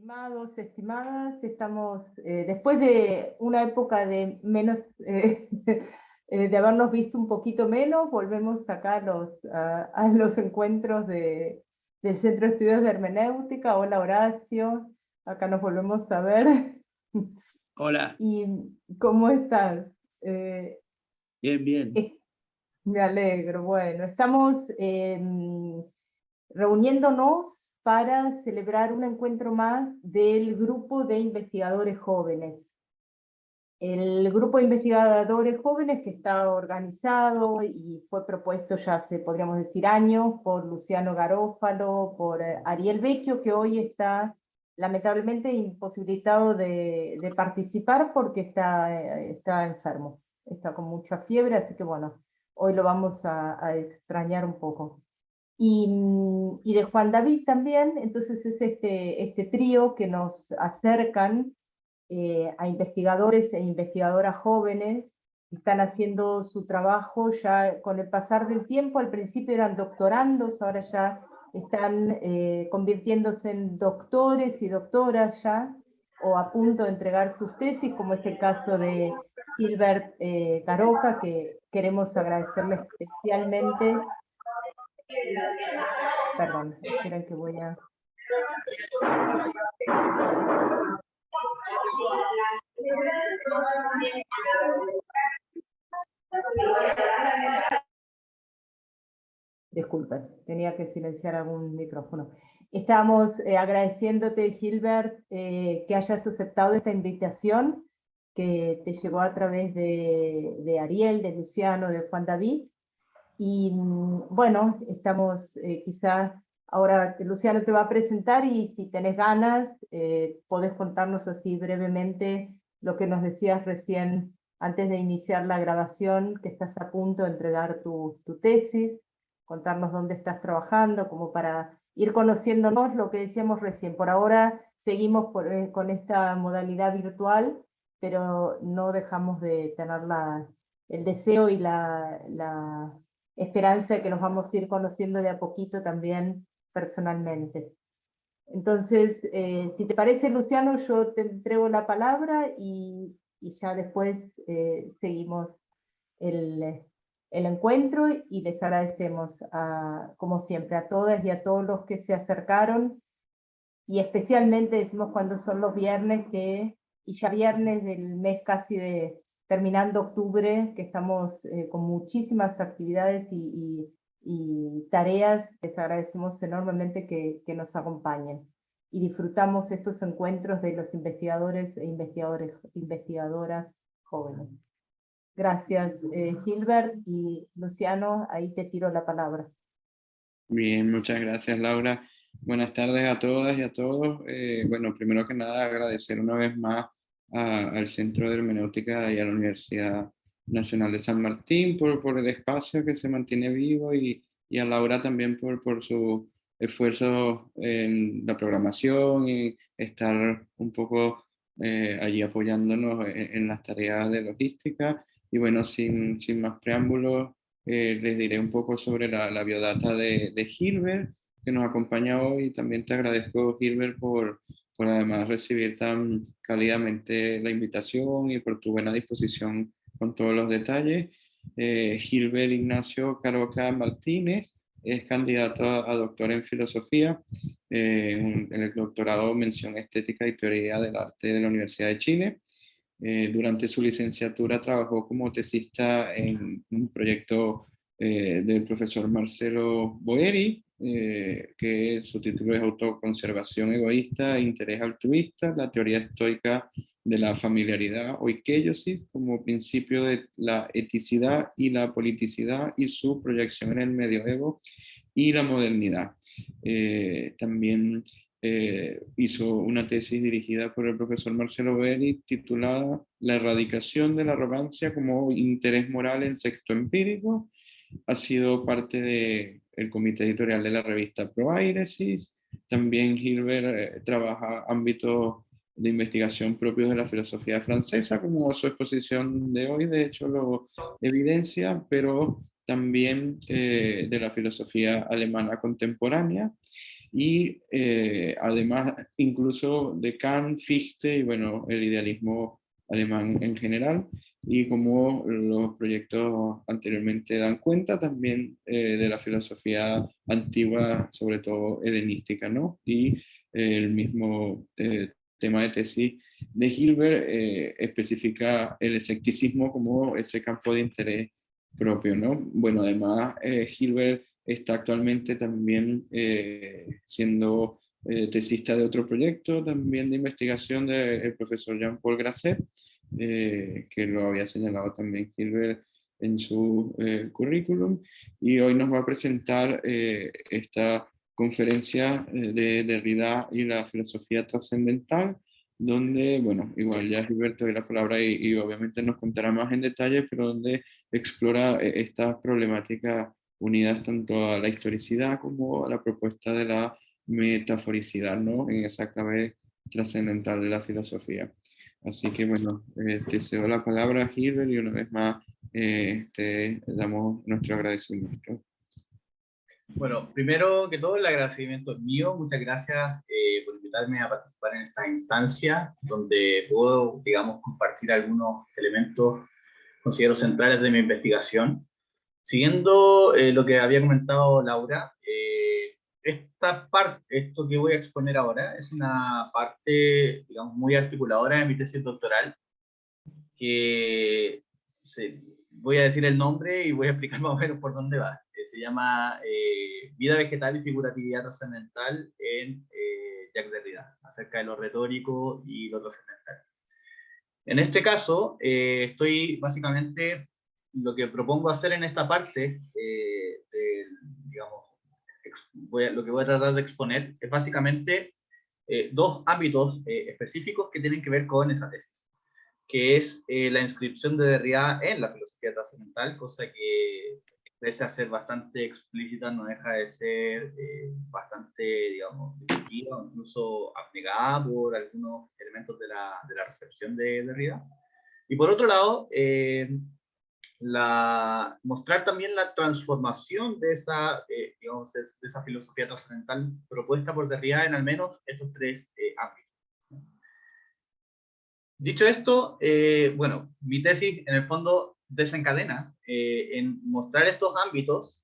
Estimados, estimadas, estamos después de una época de menos, de habernos visto un poquito menos, volvemos acá a los encuentros del Centro de Estudios de Hermenéutica. Hola Horacio, acá nos volvemos a ver. Hola. ¿Y cómo estás? Eh, Bien, bien. Me alegro. Bueno, estamos reuniéndonos para celebrar un encuentro más del grupo de investigadores jóvenes. El grupo de investigadores jóvenes que está organizado y fue propuesto ya hace, podríamos decir, años por Luciano Garófalo, por Ariel Vecchio, que hoy está lamentablemente imposibilitado de participar porque está enfermo, está con mucha fiebre, así que bueno, hoy lo vamos a extrañar un poco. Y de Juan David también. Entonces es este trío que nos acercan a investigadores e investigadoras jóvenes que están haciendo su trabajo ya con el pasar del tiempo. Al principio eran doctorandos, ahora ya están convirtiéndose en doctores y doctoras ya, o a punto de entregar sus tesis, como es el caso de Gilbert Caroca, que queremos agradecerle especialmente. Perdón, esperen que voy a... Disculpen, tenía que silenciar algún micrófono. Estamos agradeciéndote, Gilbert, que hayas aceptado esta invitación que te llegó a través de Ariel, de Luciano, de Juan David. Y bueno, estamos quizás ahora que Luciano te va a presentar, y si tenés ganas, podés contarnos así brevemente lo que nos decías recién antes de iniciar la grabación, que estás a punto de entregar tu tesis, contarnos dónde estás trabajando, como para ir conociéndonos, lo que decíamos recién. Por ahora seguimos con esta modalidad virtual, pero no dejamos de tener el deseo y la esperanza de que nos vamos a ir conociendo de a poquito también personalmente. Entonces, si te parece, Luciano, yo te entrego la palabra y ya después seguimos el, el encuentro, y les agradecemos, como siempre, a todas y a todos los que se acercaron, y especialmente decimos cuando son los viernes, y ya viernes del mes casi terminando octubre, que estamos con muchísimas actividades y tareas. Les agradecemos enormemente que nos acompañen y disfrutamos estos encuentros de los investigadores e investigadoras jóvenes. Gracias, Gilbert, y Luciano, ahí te tiro la palabra. Bien, muchas gracias, Laura. Buenas tardes a todas y a todos. Bueno, primero que nada, agradecer una vez más al Centro de Hermenéutica y a la Universidad Nacional de San Martín por el espacio que se mantiene vivo, y a Laura también por su esfuerzo en la programación y estar un poco allí apoyándonos en las tareas de logística. Y bueno, sin más preámbulos, les diré un poco sobre la biodata de Gilbert, que nos acompaña hoy. También te agradezco, Gilbert, por además recibir tan cálidamente la invitación y por tu buena disposición con todos los detalles. Gilbert Ignacio Caroca Martínez es candidato a doctor en filosofía, en el doctorado mención estética y teoría del arte de la Universidad de Chile. Durante su licenciatura trabajó como tesista en un proyecto del profesor Marcelo Boeri, que su título es Autoconservación egoísta e interés altruista, la teoría estoica de la familiaridad o ikeiosis como principio de la eticidad y la politicidad y su proyección en el medioevo y la modernidad. También hizo una tesis dirigida por el profesor Marcelo Boeri titulada La erradicación de la arrogancia como interés moral en sexto empírico. Ha sido parte del comité editorial de la revista Proairesis. También Gilbert trabaja ámbitos de investigación propios de la filosofía francesa, como su exposición de hoy de hecho lo evidencia, pero también de la filosofía alemana contemporánea. y además incluso de Kant, Fichte y bueno, el idealismo alemán en general, y como los proyectos anteriormente dan cuenta también de la filosofía antigua, sobre todo helenística, ¿no? Y el mismo tema de tesis de Hilbert especifica el escepticismo como ese campo de interés propio, ¿no? Bueno, además Hilbert está actualmente también siendo tesista de otro proyecto, también de investigación del profesor Jean-Paul Grasset, que lo había señalado también Hilbert en su currículum, y hoy nos va a presentar esta conferencia de Derrida y la filosofía trascendental, donde, bueno, igual ya Gilberto doy la palabra y obviamente nos contará más en detalle, pero donde explora estas problemáticas unidas tanto a la historicidad como a la propuesta de la metaforicidad, ¿no? En esa clave trascendental de la filosofía. Así que, bueno, te cedo la palabra a Gilbert y una vez más te damos nuestro agradecimiento. Bueno, primero que todo, el agradecimiento es mío. Muchas gracias por invitarme a participar en esta instancia, donde puedo, digamos, compartir algunos elementos, considero centrales de mi investigación. Siguiendo lo que había comentado Laura, esta parte, esto que voy a exponer ahora, es una parte, digamos, muy articuladora de mi tesis doctoral, que voy a decir el nombre y voy a explicar más o menos por dónde va. Se llama Vida vegetal y figuratividad trascendental en Jacques Derrida, acerca de lo retórico y lo trascendental. En este caso, estoy básicamente, lo que propongo hacer en esta parte, digamos, lo que voy a tratar de exponer, es básicamente dos ámbitos específicos que tienen que ver con esa tesis, que es la inscripción de Derrida en la filosofía trascendental, cosa que, pese a ser bastante explícita, no deja de ser bastante, digamos, discutida, incluso abnegada por algunos elementos de la recepción de Derrida. Y por otro lado, mostrar también la transformación de esa, digamos, de esa filosofía trascendental propuesta por Derrida en al menos estos tres ámbitos. Dicho esto, bueno, mi tesis en el fondo desencadena en mostrar estos ámbitos,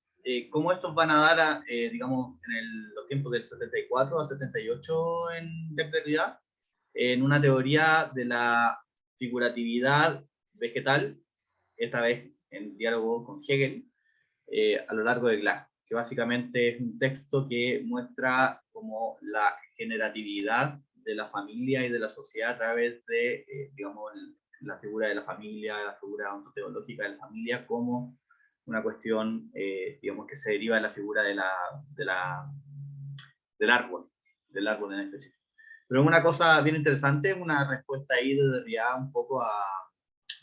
cómo estos van a dar, digamos, en los tiempos del 74 a 78 en Derrida, en una teoría de la figuratividad vegetal, esta vez en diálogo con Hegel, a lo largo de Glass, que básicamente es un texto que muestra como la generatividad de la familia y de la sociedad a través de, digamos, la figura de la familia, la figura ontoteológica de la familia, como una cuestión, digamos, que se deriva de la figura del árbol en específico. Pero una cosa bien interesante, una respuesta ahí de Derrida un poco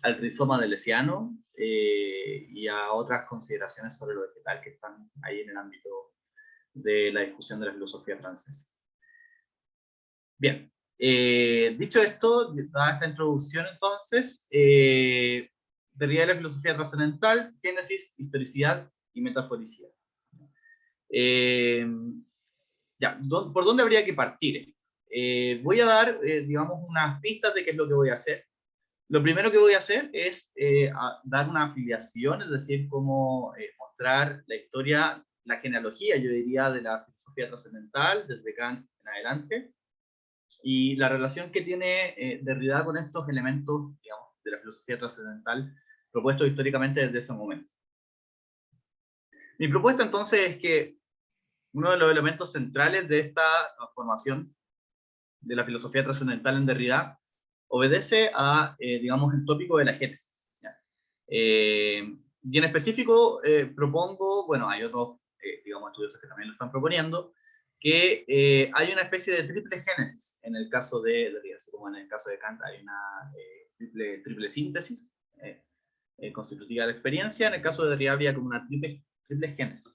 al rizoma de Lesiano y a otras consideraciones sobre lo vegetal que están ahí en el ámbito de la discusión de la filosofía francesa. Bien, dicho esto, dada esta introducción entonces, Derrida de la filosofía trascendental, génesis, historicidad y metaforicidad. Ya, ¿por dónde habría que partir? Voy a dar, digamos, unas pistas de qué es lo que voy a hacer. Lo primero que voy a hacer es dar una afiliación, es decir, cómo mostrar la historia, la genealogía, yo diría, de la filosofía trascendental, desde Kant en adelante, y la relación que tiene Derrida con estos elementos, digamos, de la filosofía trascendental, propuestos históricamente desde ese momento. Mi propuesta entonces es que uno de los elementos centrales de esta transformación de la filosofía trascendental en Derrida obedece a, digamos, el tópico de la génesis. Y en específico propongo, bueno, hay otros, digamos, estudiosos que también lo están proponiendo, que hay una especie de triple génesis en el caso de Derrida, así como en el caso de Kant hay una triple síntesis constitutiva de la experiencia, en el caso de Derrida habría como una triple génesis.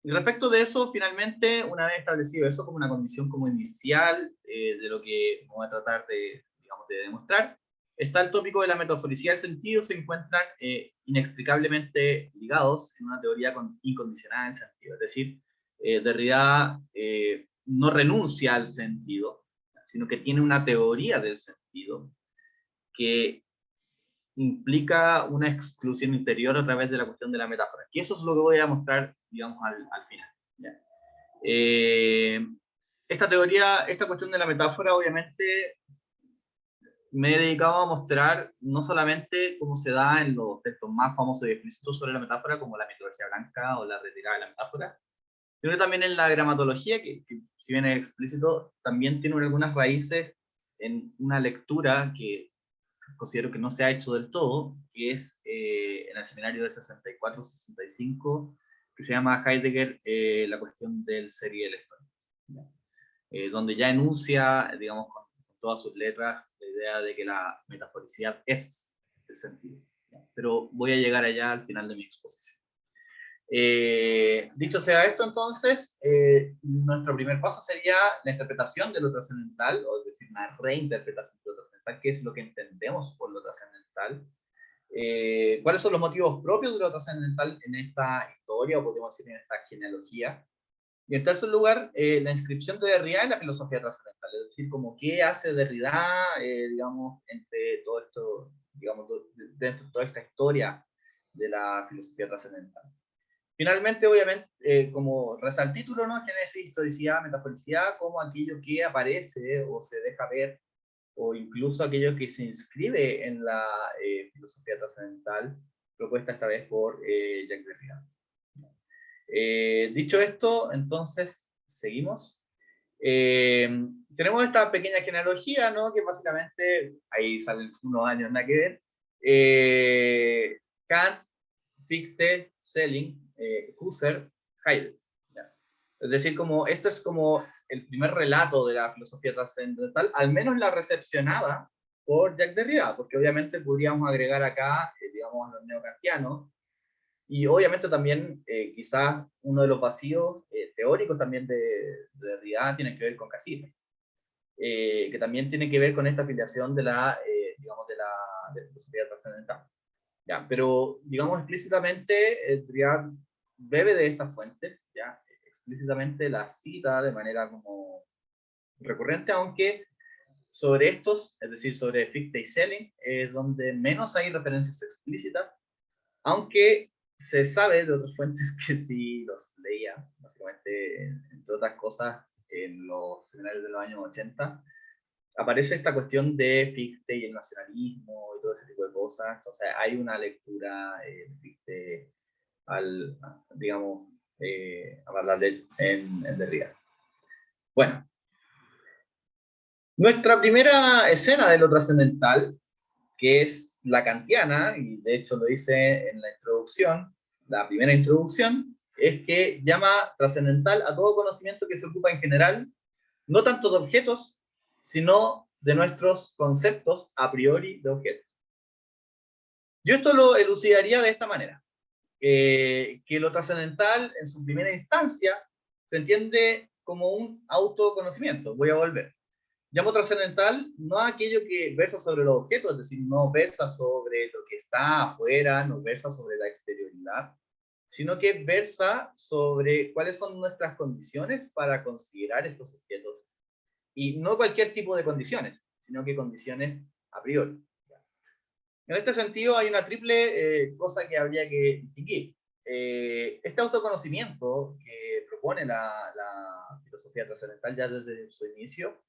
Y respecto de eso, finalmente, una vez establecido eso como una condición como inicial de lo que voy a tratar de, digamos, de demostrar, está el tópico de la metaforicidad del sentido, se encuentran inextricablemente ligados en una teoría incondicionada del sentido. Es decir, Derrida no renuncia al sentido, sino que tiene una teoría del sentido que implica una exclusión interior a través de la cuestión de la metáfora. Y eso es lo que voy a mostrar, digamos, al final. ¿Ya? Esta teoría, esta cuestión de la metáfora, obviamente, me he dedicado a mostrar no solamente cómo se da en los textos más famosos y explícitos sobre la metáfora, como la mitología blanca o la retirada de la metáfora, sino que también en la gramatología, que si bien es explícito, también tiene algunas raíces en una lectura que considero que no se ha hecho del todo, que es en el seminario del 64-65, que se llama Heidegger, la cuestión del ser y el estoy, donde ya enuncia, digamos, con todas sus letras, la idea de que la metaforicidad es el sentido. Pero voy a llegar allá al final de mi exposición. Dicho sea esto, entonces, nuestro primer paso sería la interpretación de lo trascendental, o es decir, una reinterpretación de lo trascendental, que es lo que entendemos por lo trascendental. ¿Cuáles son los motivos propios de lo trascendental en esta historia, o podríamos decir en esta genealogía? Y en tercer lugar, la inscripción de Derrida en la filosofía trascendental, es decir, como qué hace Derrida, digamos, entre todo esto, digamos, dentro de toda esta historia de la filosofía trascendental. Finalmente, obviamente, como reza el título, ¿no? Génesis, historicidad, metaforicidad, como aquello que aparece o se deja ver, o incluso aquello que se inscribe en la filosofía trascendental, propuesta esta vez por Jacques Derrida. Dicho esto, entonces, seguimos. Tenemos esta pequeña genealogía, ¿no? Que básicamente, ahí salen unos años, nada que ver. Kant, Fichte, Schelling, Husserl, Heidegger. ¿Ya? Es decir, como este es como el primer relato de la filosofía trascendental, al menos la recepcionada por Jacques Derrida, porque obviamente podríamos agregar acá, digamos, a los neokantianos, y obviamente también quizás uno de los vacíos teóricos también de Derrida tiene que ver con Cassirer, que también tiene que ver con esta afiliación de la, digamos, de la filosofía trascendental. Ya, pero digamos explícitamente, Derrida bebe de estas fuentes, ya, explícitamente la cita de manera como recurrente, aunque sobre estos, es decir, sobre Fichte y Schelling, es donde menos hay referencias explícitas, aunque se sabe de otras fuentes que sí los leía, básicamente, entre otras cosas, en los seminarios de los años 80, aparece esta cuestión de Fichte y el nacionalismo y todo ese tipo de cosas. Entonces hay una lectura de Fichte digamos, a Bardallet en Derrida. Bueno, nuestra primera escena de lo trascendental, que es la kantiana, y de hecho lo dice en la introducción, la primera introducción, es que llama trascendental a todo conocimiento que se ocupa en general, no tanto de objetos, sino de nuestros conceptos a priori de objetos. Yo esto lo elucidaría de esta manera, que lo trascendental en su primera instancia se entiende como un autoconocimiento. Voy a volver. Llamo trascendental no a aquello que versa sobre los objetos, es decir, no versa sobre lo que está afuera, no versa sobre la exterioridad, sino que versa sobre cuáles son nuestras condiciones para considerar estos objetos. Y no cualquier tipo de condiciones, sino que condiciones a priori. En este sentido, hay una triple cosa que habría que distinguir. Este autoconocimiento que propone la filosofía trascendental ya desde su inicio,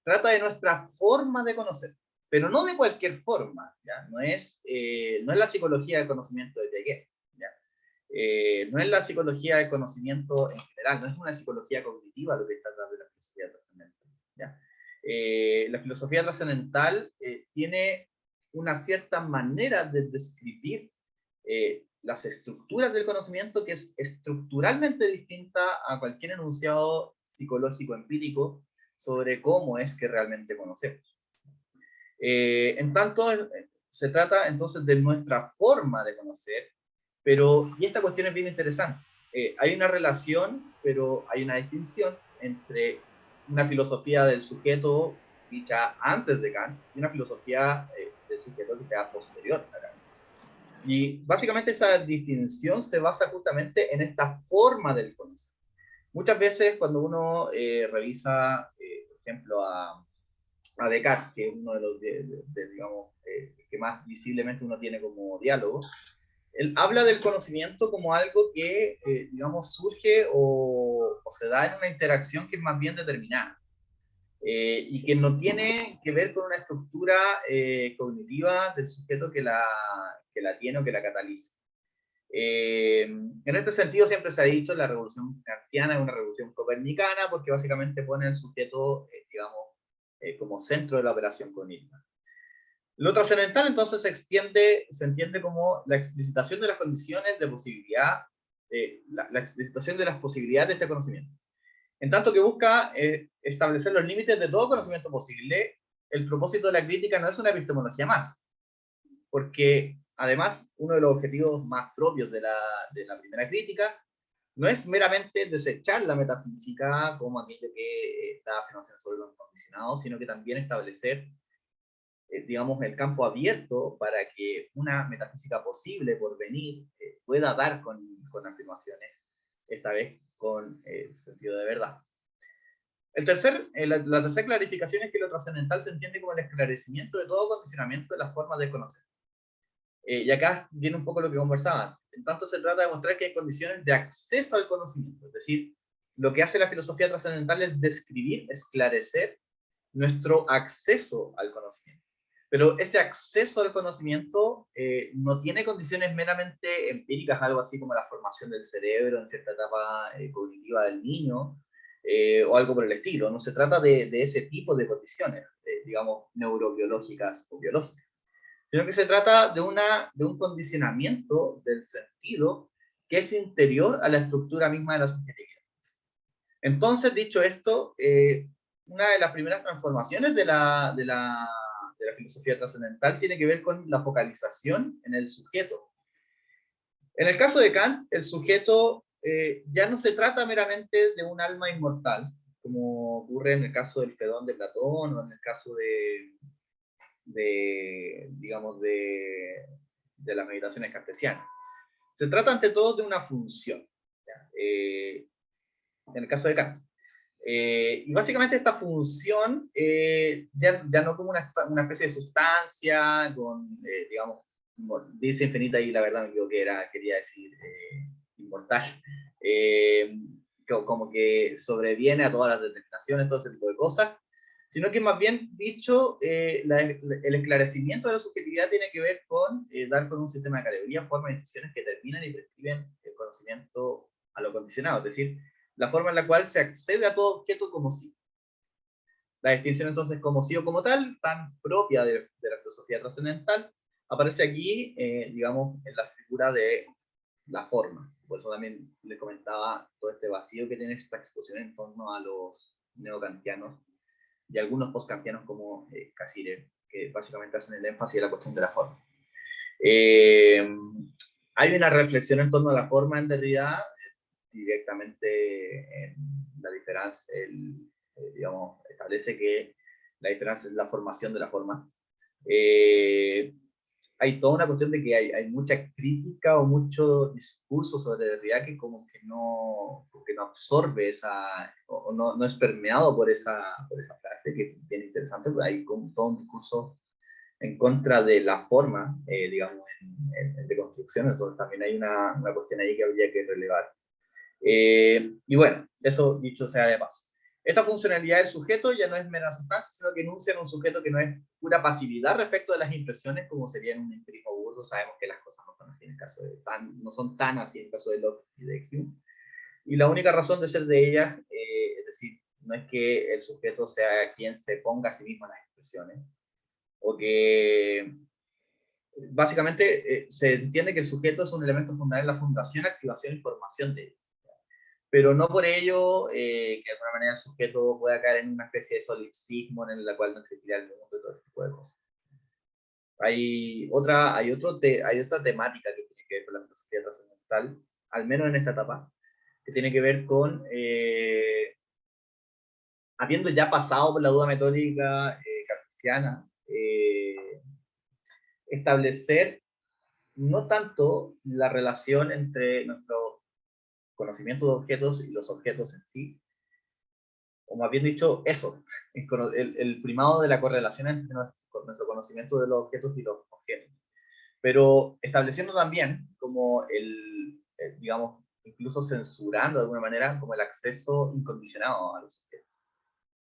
trata de nuestra forma de conocer, pero no de cualquier forma, ¿ya? No es la psicología del conocimiento de Piaget, ¿ya? No es la psicología del conocimiento en general, no es una psicología cognitiva lo que está atrás de la filosofía trascendental, ¿ya? La filosofía trascendental tiene una cierta manera de describir las estructuras del conocimiento que es estructuralmente distinta a cualquier enunciado psicológico empírico sobre cómo es que realmente conocemos. En tanto, se trata entonces de nuestra forma de conocer, y esta cuestión es bien interesante. Hay una relación, pero hay una distinción entre una filosofía del sujeto dicha antes de Kant y una filosofía del sujeto que sea posterior a Kant. Y básicamente esa distinción se basa justamente en esta forma del conocimiento. Muchas veces cuando uno revisa, por ejemplo, a Descartes, que es uno de los, digamos, que más visiblemente uno tiene como diálogo, él habla del conocimiento como algo que, digamos, surge o se da en una interacción que es más bien determinada. Y que no tiene que ver con una estructura cognitiva del sujeto que la tiene o que la cataliza. En este sentido siempre se ha dicho la revolución kantiana es una revolución copernicana porque básicamente pone al sujeto, digamos, como centro de la operación cognitiva. Lo trascendental entonces se entiende como la explicitación de las condiciones de posibilidad, la explicitación de las posibilidades de este conocimiento. En tanto que busca establecer los límites de todo conocimiento posible, el propósito de la crítica no es una epistemología más, porque además uno de los objetivos más propios de la primera crítica no es meramente desechar la metafísica como aquello que está afirmación sobre lo incondicionado, sino que también establecer, digamos, el campo abierto para que una metafísica posible por venir pueda dar con afirmaciones, esta vez con sentido de verdad. La tercera clarificación es que lo trascendental se entiende como el esclarecimiento de todo condicionamiento de las formas de conocer. Y acá viene un poco lo que conversaban. En tanto se trata de mostrar que hay condiciones de acceso al conocimiento. Es decir, lo que hace la filosofía trascendental es describir, esclarecer nuestro acceso al conocimiento. Pero ese acceso al conocimiento no tiene condiciones meramente empíricas, algo así como la formación del cerebro en cierta etapa cognitiva del niño, o algo por el estilo. No se trata de ese tipo de condiciones, digamos, neurobiológicas o biológicas, sino que se trata de un condicionamiento del sentido que es interior a la estructura misma de la subjetividad. Entonces, dicho esto, una de las primeras transformaciones de la filosofía trascendental tiene que ver con la focalización en el sujeto. En el caso de Kant, el sujeto ya no se trata meramente de un alma inmortal, como ocurre en el caso del Fedón de Platón o en el caso digamos, de las meditaciones cartesianas. Se trata ante todo de una función, en el caso de Kant. Y básicamente esta función, ya no como una especie de sustancia, digamos, dice infinita y la verdad me equivoqué, quería decir inmortal, como que sobreviene a todas las determinaciones, todo ese tipo de cosas, sino que más bien dicho, el esclarecimiento de la subjetividad tiene que ver con dar con un sistema de categorías, formas y instituciones que determinan y prescriben el conocimiento a lo condicionado, es decir, la forma en la cual se accede a todo objeto como sí. La distinción entonces como sí o como tal, tan propia de la filosofía trascendental, aparece aquí, digamos, en la figura de la forma. Por eso también le comentaba todo este vacío que tiene esta exposición en torno a los neocantianos y algunos postkantianos como Cassirer, que básicamente hacen el énfasis en la cuestión de la forma. Hay una reflexión en torno a la forma en Derrida, directamente en la diferencia, digamos, establece que la diferencia es la formación de la forma. Hay toda una cuestión de que hay mucha crítica o mucho discurso sobre Derrida que como que no absorbe esa, o no es permeado por esa frase, que es bien interesante, porque hay como todo un discurso en contra de la forma, digamos, en deconstrucción, entonces también hay una cuestión ahí que habría que relevar. Y bueno, eso dicho sea de paso. Esta funcionalidad del sujeto ya no es mera sustancia, sino que enuncia en un sujeto que no es pura pasividad respecto de las impresiones, como sería en un empirismo burdo. Sabemos que las cosas no son así en el caso no son tan así en el caso de Locke y de Hume. Y la única razón de ser de ellas, es decir, no es que el sujeto sea quien se ponga a sí mismo en las expresiones, o que básicamente se entiende que el sujeto es un elemento fundamental en la fundación, activación y formación de ellos, pero no por ello que de alguna manera el sujeto pueda caer en una especie de solipsismo en la cual no existiría el mundo y todo ese tipo de cosas. Hay otra temática que tiene que ver con la filosofía trascendental, al menos en esta etapa, que tiene que ver con habiendo ya pasado por la duda metódica cartesiana, establecer no tanto la relación entre nuestro conocimiento de objetos y los objetos en sí, o más bien dicho, eso, el primado de la correlación entre nuestro conocimiento de los objetos y los objetos. Pero estableciendo también como digamos, incluso censurando de alguna manera como el acceso incondicionado a los objetos.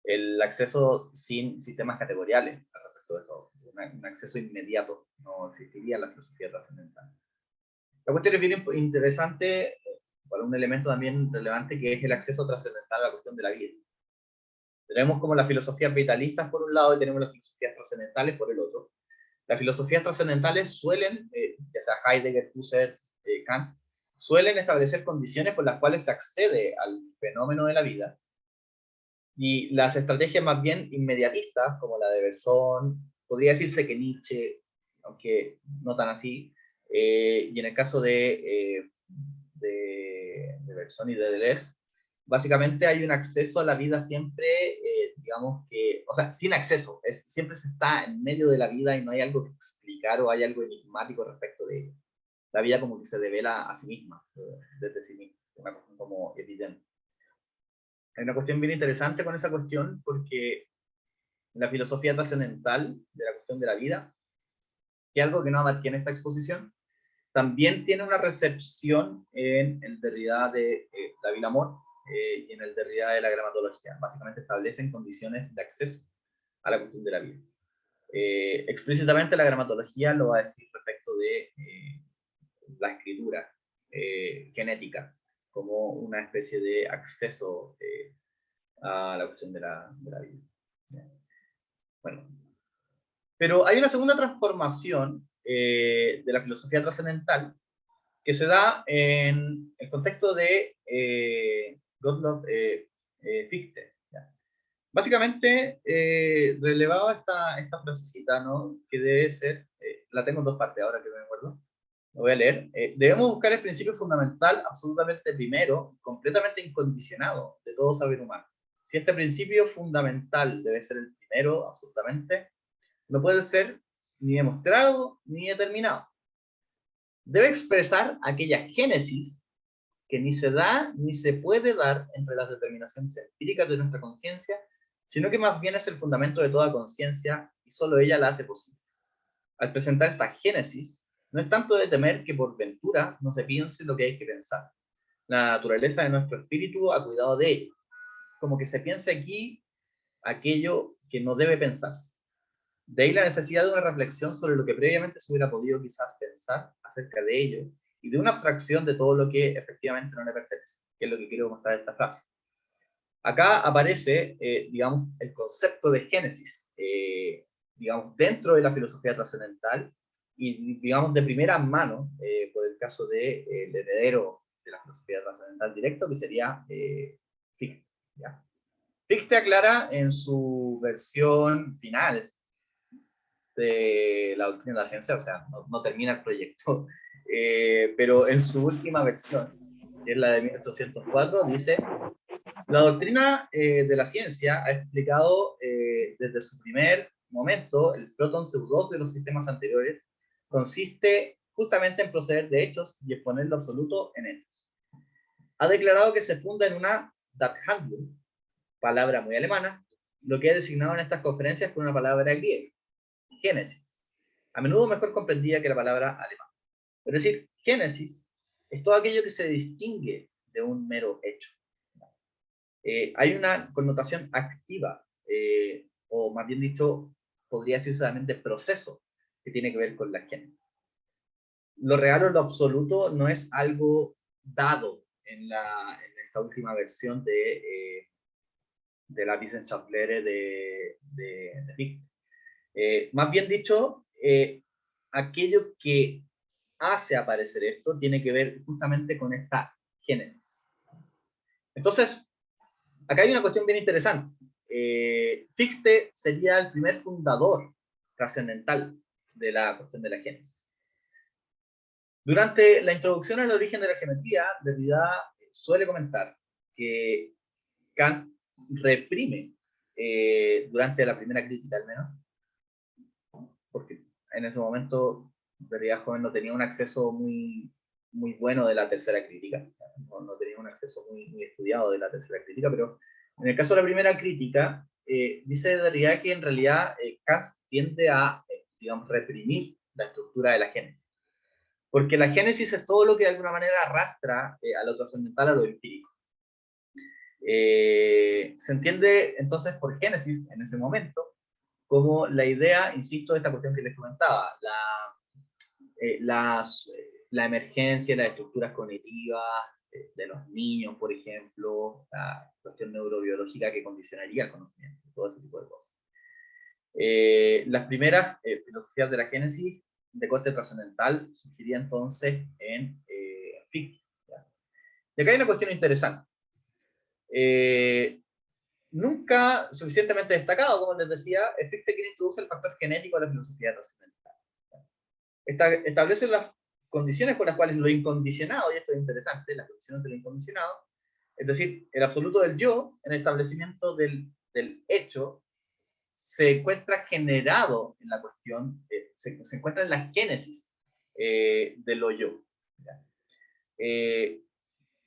El acceso sin sistemas categoriales al respecto de eso, un acceso inmediato, no existiría en la filosofía trascendental. La cuestión es bien interesante, para un elemento también relevante, que es el acceso trascendental a la cuestión de la vida. Tenemos como las filosofías vitalistas por un lado y tenemos las filosofías trascendentales por el otro. Las filosofías trascendentales suelen, ya sea Heidegger, Husserl, Kant, suelen establecer condiciones por las cuales se accede al fenómeno de la vida. Y las estrategias más bien inmediatistas, como la de Bergson, podría decirse que Nietzsche, aunque no tan así, y en el caso de Bergson y de Deleuze, básicamente hay un acceso a la vida siempre, digamos que, o sea, sin acceso, siempre se está en medio de la vida y no hay algo que explicar o hay algo enigmático respecto de ella. La vida como que se devela a sí misma, desde sí misma, una cosa como evidente. Hay una cuestión bien interesante con esa cuestión, porque la filosofía trascendental de la cuestión de la vida, que es algo que no abarqué en esta exposición, también tiene una recepción en el Derrida de David Amor y en el Derrida de la gramatología. Básicamente establecen condiciones de acceso a la cuestión de la vida. Explícitamente la gramatología lo va a decir respecto de la escritura genética, como una especie de acceso a la cuestión de la vida. Bueno, pero hay una segunda transformación de la filosofía trascendental que se da en el contexto de Gottlob Fichte. ¿Ya? Básicamente, relevaba esta frasecita, ¿no? Que debe ser, la tengo en dos partes ahora que me acuerdo, lo voy a leer. Debemos buscar el principio fundamental, absolutamente primero, completamente incondicionado de todo saber humano. Si este principio fundamental debe ser el primero, absolutamente, no puede ser ni demostrado ni determinado. Debe expresar aquella génesis que ni se da ni se puede dar entre las determinaciones empíricas de nuestra conciencia, sino que más bien es el fundamento de toda conciencia y solo ella la hace posible. Al presentar esta génesis, no es tanto de temer que por ventura no se piense lo que hay que pensar. La naturaleza de nuestro espíritu ha cuidado de ello. Como que se piense aquí aquello que no debe pensarse. De ahí la necesidad de una reflexión sobre lo que previamente se hubiera podido quizás pensar acerca de ello y de una abstracción de todo lo que efectivamente no le pertenece, que es lo que quiero mostrar en esta frase. Acá aparece, digamos, el concepto de génesis, digamos, dentro de la filosofía trascendental y, digamos, de primera mano, por el caso del heredero de la filosofía trascendental directo, que sería Fichte. ¿Ya? Fichte aclara en su versión final de la doctrina de la ciencia, o sea, no termina el proyecto, pero en su última versión, que es la de 1804, dice: la doctrina de la ciencia ha explicado desde su primer momento el proton pseudo de los sistemas anteriores, consiste justamente en proceder de hechos y exponer lo absoluto en hechos. Ha declarado que se funda en una Dathandlung, palabra muy alemana, lo que he designado en estas conferencias con una palabra griega, génesis, a menudo mejor comprendida que la palabra alemana. Es decir, génesis es todo aquello que se distingue de un mero hecho. Hay una connotación activa, o más bien dicho, podría decirse también de proceso, que tiene que ver con la génesis. Lo real o lo absoluto no es algo dado en esta última versión de la Wissenschaftslehre de Fichte. Más bien dicho, aquello que hace aparecer esto tiene que ver justamente con esta génesis. Entonces, acá hay una cuestión bien interesante. Fichte sería el primer fundador trascendental de la cuestión de la génesis. Durante la introducción al origen de la geometría, Derrida suele comentar que Kant reprime durante la primera crítica al menos, porque en ese momento Derrida joven no tenía un acceso muy bueno de la tercera crítica, no tenía un acceso muy estudiado de la tercera crítica, pero en el caso de la primera crítica, dice Derrida que en realidad Kant tiende a, digamos, reprimir la estructura de la génesis. Porque la génesis es todo lo que de alguna manera arrastra a lo trascendental, a lo empírico. Se entiende entonces por génesis en ese momento como la idea, insisto, de esta cuestión que les comentaba, la emergencia, las estructuras cognitivas de los niños, por ejemplo, la cuestión neurobiológica que condicionaría el conocimiento, todo ese tipo de cosas. Las primeras filosofías de la génesis de corte trascendental surgiría entonces en Fichte. Y acá hay una cuestión interesante. Nunca suficientemente destacado, como les decía, Fichte quien introduce el factor genético a la filosofía trascendental. Establece las condiciones por las cuales lo incondicionado, y esto es interesante, las condiciones de lo incondicionado, es decir, el absoluto del yo, en el establecimiento del hecho, se encuentra generado en la cuestión, se encuentra en la génesis de lo yo.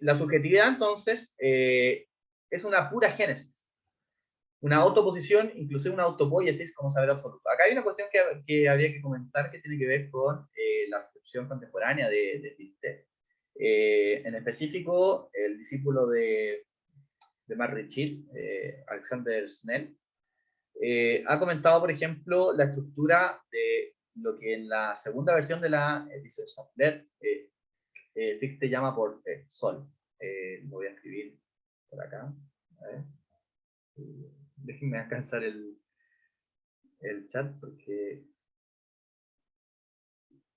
La subjetividad, entonces, es una pura génesis. Una autoposición, inclusive una autopoiesis como saber absoluto. Acá hay una cuestión que habría que comentar que tiene que ver con la recepción contemporánea de Fichte. En específico, el discípulo de Marc Ritchie, Alexander Snell, ha comentado, por ejemplo, la estructura de lo que en la segunda versión de la edición Sattler Fichte llama por sol. Lo voy a escribir por acá. A ver. Déjenme alcanzar el chat porque...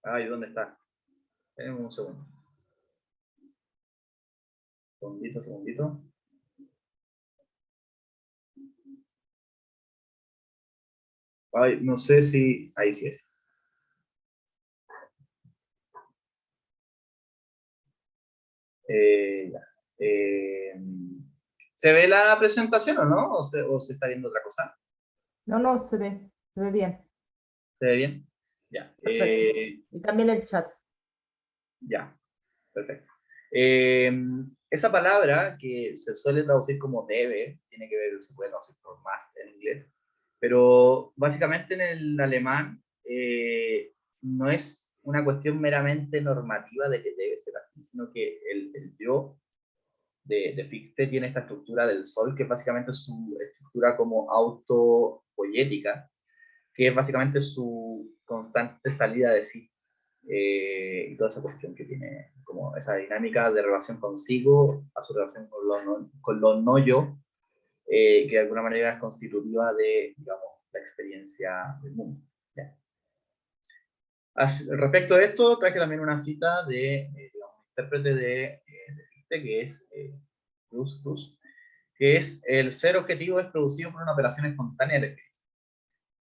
Ay, ¿dónde está? Tenemos un segundo. Segundito. Ay, no sé si... Ahí sí es. Ya. ¿Se ve la presentación o no? ¿O se está viendo otra cosa? No, se ve bien. ¿Se ve bien? Ya. Y también el chat. Ya, perfecto. Esa palabra que se suele traducir como debe, tiene que ver, se puede traducir por must en inglés, pero básicamente en el alemán no es una cuestión meramente normativa de que debe ser así, sino que el yo de Fichte tiene esta estructura del sol, que es básicamente su estructura como autopoyética, que es básicamente su constante salida de sí. Y toda esa cuestión que tiene como esa dinámica de relación consigo a su relación con lo no yo, que de alguna manera es constitutiva de, digamos, la experiencia del mundo. ¿Ya? Respecto a esto, traje también una cita de, digamos, un intérprete de Fichte, que es Cruz, que es: el ser objetivo es producido por una operación espontánea de espíritu.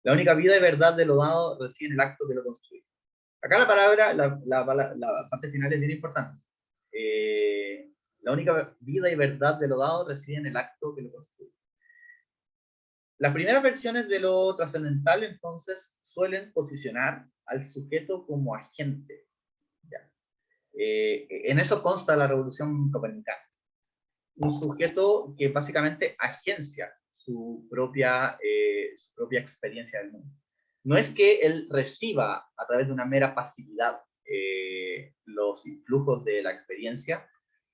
La única vida y verdad de lo dado reside en el acto que lo construye. Acá la palabra, la parte final es bien importante. La única vida y verdad de lo dado reside en el acto que lo construye. Las primeras versiones de lo trascendental, entonces, suelen posicionar al sujeto como agente. ¿Ya? En eso consta la revolución copernicana. Un sujeto que básicamente agencia su propia experiencia del mundo. No es que él reciba a través de una mera pasividad los influjos de la experiencia,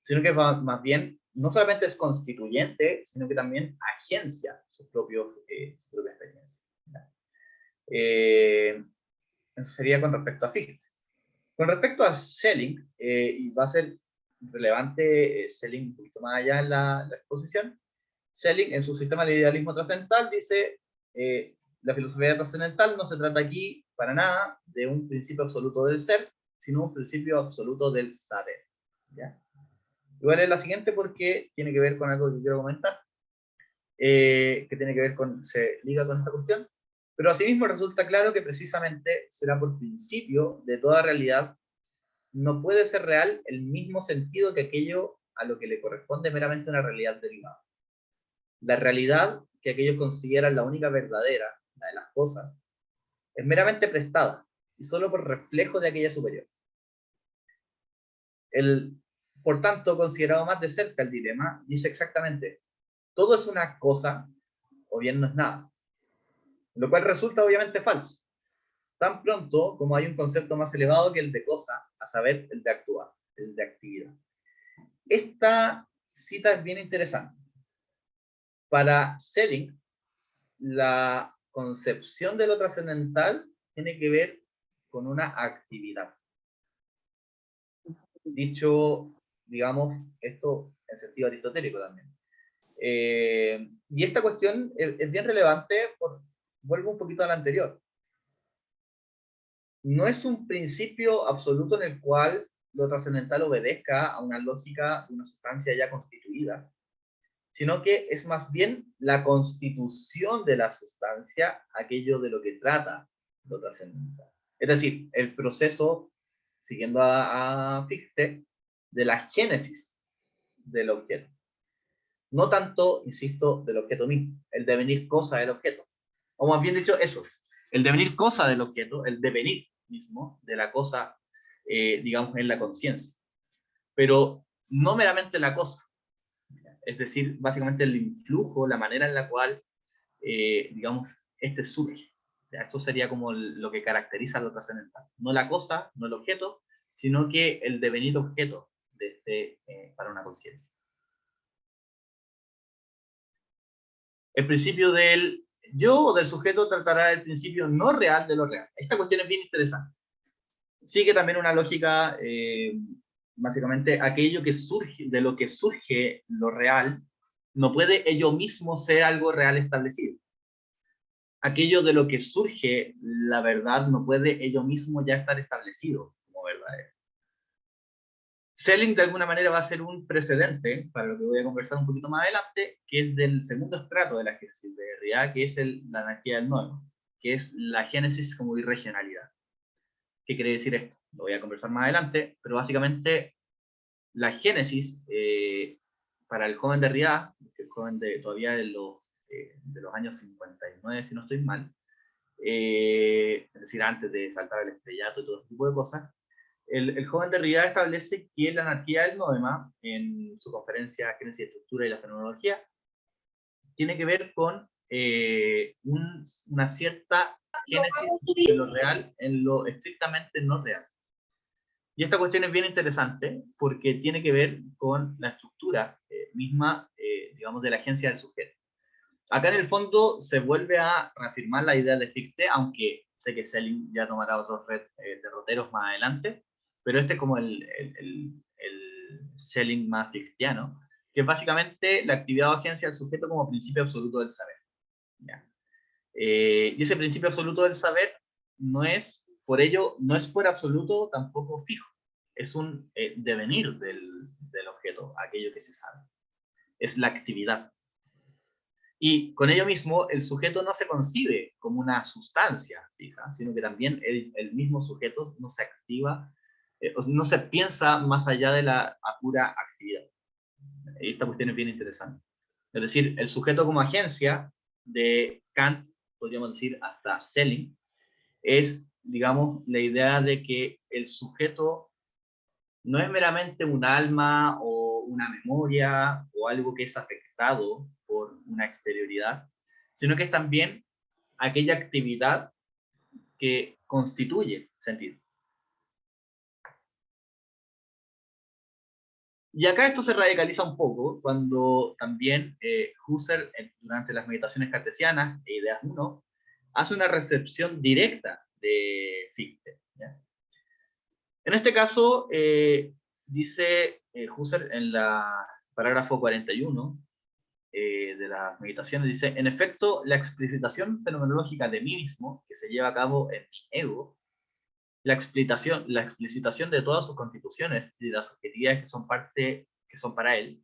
sino que más bien no solamente es constituyente, sino que también agencia su propia experiencia. Eso sería con respecto a Fichte. Con respecto a Schelling, y va a ser relevante Schelling un poquito más allá en la exposición, Schelling en su sistema de idealismo trascendental dice: la filosofía trascendental no se trata aquí para nada de un principio absoluto del ser, sino un principio absoluto del saber. ¿Ya? Igual es la siguiente porque tiene que ver con algo que quiero comentar, que tiene que ver con, se liga con esta cuestión, pero asimismo resulta claro que precisamente será por principio de toda realidad no puede ser real el mismo sentido que aquello a lo que le corresponde meramente una realidad derivada. la realidad que aquellos consideran la única verdadera, la de las cosas, es meramente prestada y solo por reflejo de aquella superior. Por tanto, considerado más de cerca el dilema, dice exactamente, todo es una cosa o bien no es nada, lo cual resulta obviamente falso, tan pronto como hay un concepto más elevado que el de cosa, a saber, el de actuar, el de actividad. Esta cita es bien interesante. Para Schelling, la concepción de lo trascendental tiene que ver con una actividad. Dicho, digamos, esto en sentido aristotélico también. Y esta cuestión es bien relevante, vuelvo un poquito a la anterior. No es un principio absoluto en el cual lo trascendental obedezca a una lógica de una sustancia ya constituida, sino que es más bien la constitución de la sustancia aquello de lo que trata lo trascendental. Es decir, el proceso, siguiendo a Fichte, de la génesis del objeto. No tanto, insisto, del objeto mismo, el devenir cosa del objeto. O más bien dicho, eso, el devenir cosa del objeto, el devenir mismo de la cosa, digamos, en la conciencia. Pero no meramente la cosa. Es decir, básicamente el influjo, la manera en la cual, digamos, este surge. Esto sería como lo que caracteriza lo trascendental. No la cosa, no el objeto, sino que el devenir objeto para una conciencia. El principio del yo o del sujeto tratará del principio no real de lo real. Esta cuestión es bien interesante. Sigue también una lógica, básicamente, aquello que surge, de lo que surge lo real, no puede ello mismo ser algo real establecido. Aquello de lo que surge la verdad no puede ello mismo ya estar establecido como verdadero. Schelling de alguna manera va a ser un precedente para lo que voy a conversar un poquito más adelante, que es del segundo estrato de la génesis de Derrida, que es la anarquía del nodo, que es la génesis como irregionalidad. ¿Qué quiere decir esto? Lo voy a conversar más adelante, pero básicamente la génesis para el joven Derrida, el joven todavía de los años 59, si no estoy mal, es decir, antes de saltar el estrellato y todo ese tipo de cosas, el joven Derrida establece que la anarquía del noema, en su conferencia Génesis, Estructura y la Fenomenología, tiene que ver con una cierta génesis de lo real en lo estrictamente no real. Y esta cuestión es bien interesante porque tiene que ver con la estructura misma, digamos, de la agencia del sujeto. Acá en el fondo se vuelve a reafirmar la idea de Fichte, aunque sé que Schelling ya tomará otros derroteros más adelante, pero este es como el Schelling más fichtiano, que es básicamente la actividad o agencia del sujeto como principio absoluto del saber. ¿Ya? Y ese principio absoluto del saber no es, por ello, no es por absoluto tampoco fijo, es un devenir del objeto, aquello que se sabe. Es la actividad. Y con ello mismo, el sujeto no se concibe como una sustancia fija, sino que también el mismo sujeto no se activa, no se piensa más allá de la pura actividad. Esta cuestión es bien interesante. Es decir, el sujeto como agencia de Kant, podríamos decir hasta Schelling, es, digamos, la idea de que el sujeto no es meramente un alma o una memoria o algo que es afectado por una exterioridad, sino que es también aquella actividad que constituye sentido. Y acá esto se radicaliza un poco cuando también Husserl, durante las meditaciones cartesianas e Ideas 1, hace una recepción directa de Fichte. ¿Ya? En este caso, dice Husserl en la parágrafo 41 de las meditaciones, dice, en efecto, la explicitación fenomenológica de mí mismo, que se lleva a cabo en mi ego, la explicitación de todas sus constituciones y de las objetividades que son para él,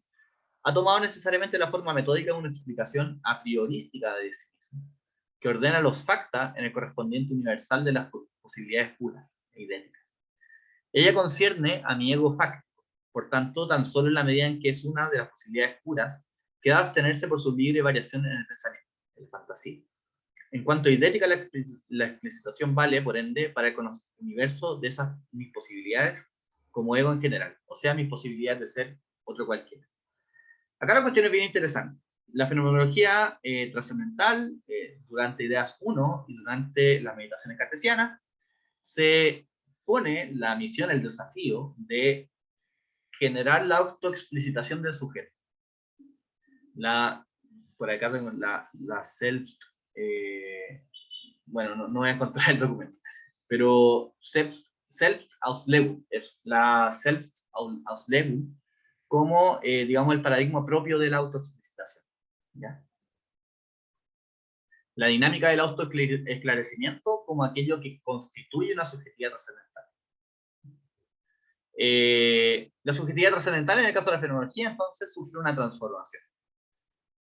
ha tomado necesariamente la forma metódica de una explicación a priorística de sí mismo, que ordena los facta en el correspondiente universal de las posibilidades puras e idénticas. Ella concierne a mi ego fáctico, por tanto, tan solo en la medida en que es una de las posibilidades puras que da abstenerse por su libre variación en el pensamiento, el fantasía. En cuanto a idética, la explicitación vale, por ende, para el universo de esas mis posibilidades como ego en general, o sea, mis posibilidades de ser otro cualquiera. Acá la cuestión es bien interesante. La fenomenología trascendental, durante Ideas 1 y durante las meditaciones cartesianas, se pone la misión, el desafío de generar la autoexplicitación del sujeto. Por acá tengo la self, bueno, no voy a encontrar el documento, pero Selbstauslegung, es la Selbstauslegung como, digamos, el paradigma propio de la autoexplicitación, ¿ya? La dinámica del autoesclarecimiento como aquello que constituye una subjetividad trascendental. La subjetividad trascendental, en el caso de la fenomenología, entonces, sufre una transformación.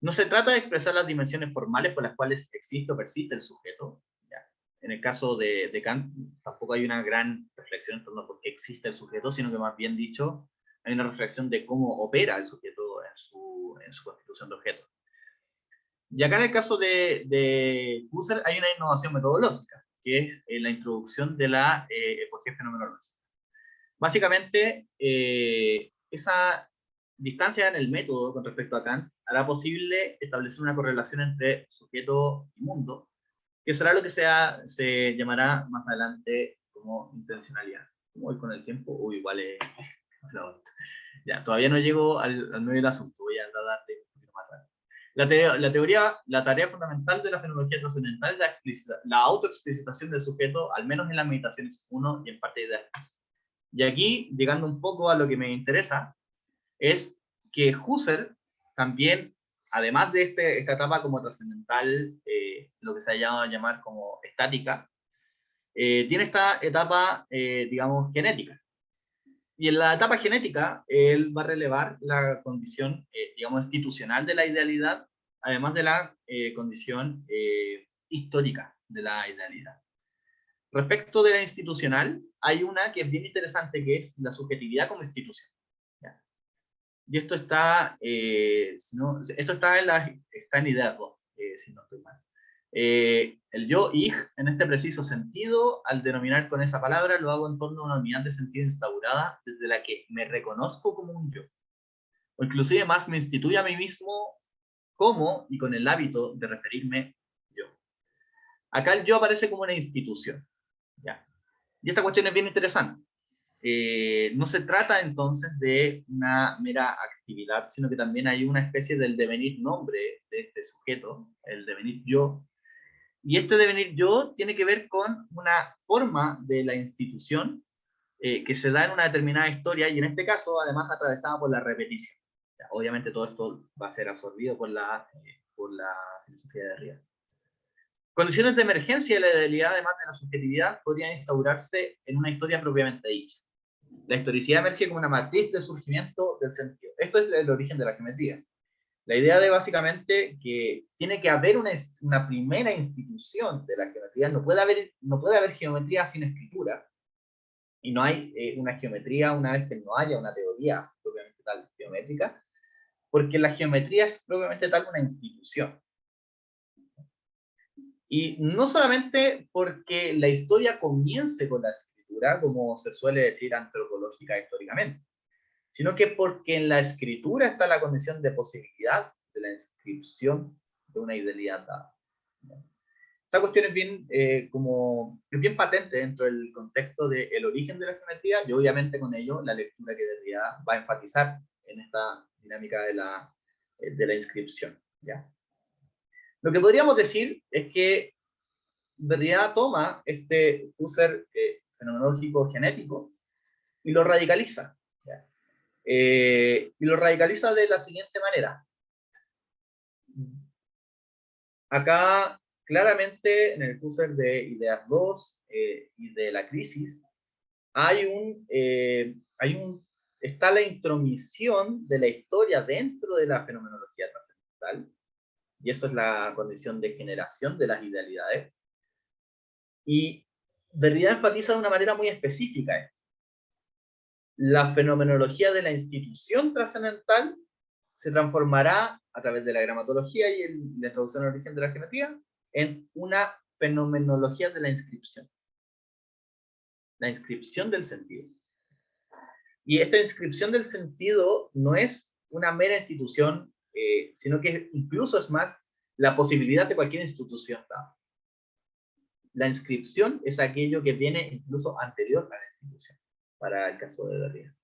No se trata de expresar las dimensiones formales por las cuales existe o persiste el sujeto. ¿Ya? En el caso de Kant, tampoco hay una gran reflexión en torno a por qué existe el sujeto, sino que más bien dicho, hay una reflexión de cómo opera el sujeto en su constitución de objeto. Y acá en el caso de Husserl hay una innovación metodológica, que es la introducción de la epogea fenomenológica. Básicamente, esa distancia en el método con respecto a Kant hará posible establecer una correlación entre sujeto y mundo, que será lo que se llamará más adelante como intencionalidad. ¿Cómo voy con el tiempo? Uy, igual es... Ya, todavía no llego al medio del asunto, voy a tratar de un poquito más rápido. La tarea fundamental de la fenomenología trascendental es la autoexplicitación del sujeto, al menos en las meditaciones 1 y en parte de Ideas 3. Y aquí, llegando un poco a lo que me interesa, es que Husserl también, además de esta etapa como trascendental, lo que se ha llamado a llamar como estática, tiene esta etapa, digamos, genética. Y en la etapa genética, él va a relevar la condición, digamos, institucional de la idealidad, además de la condición histórica de la idealidad. Respecto de la institucional, hay una que es bien interesante, que es la subjetividad como institución. ¿Ya? Y esto está, esto está en Ideas 2, si no estoy mal. El yo, ich, en este preciso sentido, al denominar con esa palabra, lo hago en torno a una unidad de sentido instaurada desde la que me reconozco como un yo. O inclusive más me instituye a mí mismo como y con el hábito de referirme yo. Acá el yo aparece como una institución. ¿Ya? Y esta cuestión es bien interesante. No se trata entonces de una mera actividad, sino que también hay una especie del devenir nombre de este sujeto, el devenir yo. Y este devenir yo tiene que ver con una forma de la institución que se da en una determinada historia y en este caso además atravesada por la repetición. Obviamente todo esto va a ser absorbido por la filosofía de Derrida. Condiciones de emergencia de la idealidad, además de la subjetividad, podrían instaurarse en una historia propiamente dicha. La historicidad emerge como una matriz de surgimiento del sentido. Esto es el origen de la geometría. La idea de básicamente que tiene que haber una primera institución de la geometría. No puede haber geometría sin escritura. Y no hay una geometría una vez que no haya una teoría propiamente tal geométrica, porque la geometría es propiamente tal una institución. Y no solamente porque la historia comience con la escritura, como se suele decir antropológica históricamente, sino que porque en la escritura está la condición de posibilidad de la inscripción de una idealidad dada. Esa cuestión es bien, es bien patente dentro del contexto del origen de la geometría, y obviamente con ello la lectura que Derrida va a enfatizar en esta dinámica de la inscripción. ¿Ya? Lo que podríamos decir es que Derrida toma este Husserl fenomenológico genético y lo radicaliza. ¿Ya? Y lo radicaliza de la siguiente manera. Acá, claramente, en el Husserl de Ideas 2 y de la crisis, está la intromisión de la historia dentro de la fenomenología trascendental, y eso es la condición de generación de las idealidades. Y Derrida enfatiza de una manera muy específica esto. La fenomenología de la institución trascendental se transformará a través de la gramatología y la introducción al origen de la geometría en una fenomenología de la inscripción del sentido. Y esta inscripción del sentido no es una mera institución, sino que incluso es más la posibilidad de cualquier institución dada. La inscripción es aquello que viene incluso anterior a la institución, para el caso de Derrida.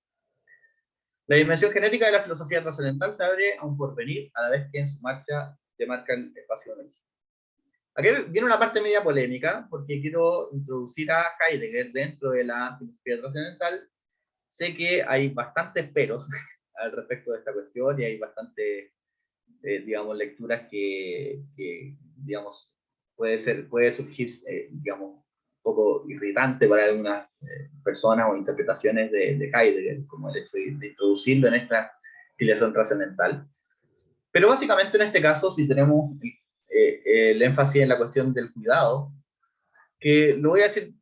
La dimensión genética de la filosofía trascendental se abre a un porvenir a la vez que en su marcha demarca el espacio de México. Aquí viene una parte media polémica, porque quiero introducir a Heidegger dentro de la filosofía trascendental. Sé que hay bastantes peros al respecto de esta cuestión y hay bastantes, digamos, lecturas que, digamos, puede surgir, digamos, un poco irritante para algunas personas o interpretaciones de Heidegger, como el hecho de introducirlo en esta filiación trascendental. Pero básicamente en este caso, si tenemos el énfasis en la cuestión del cuidado, que lo voy a decir,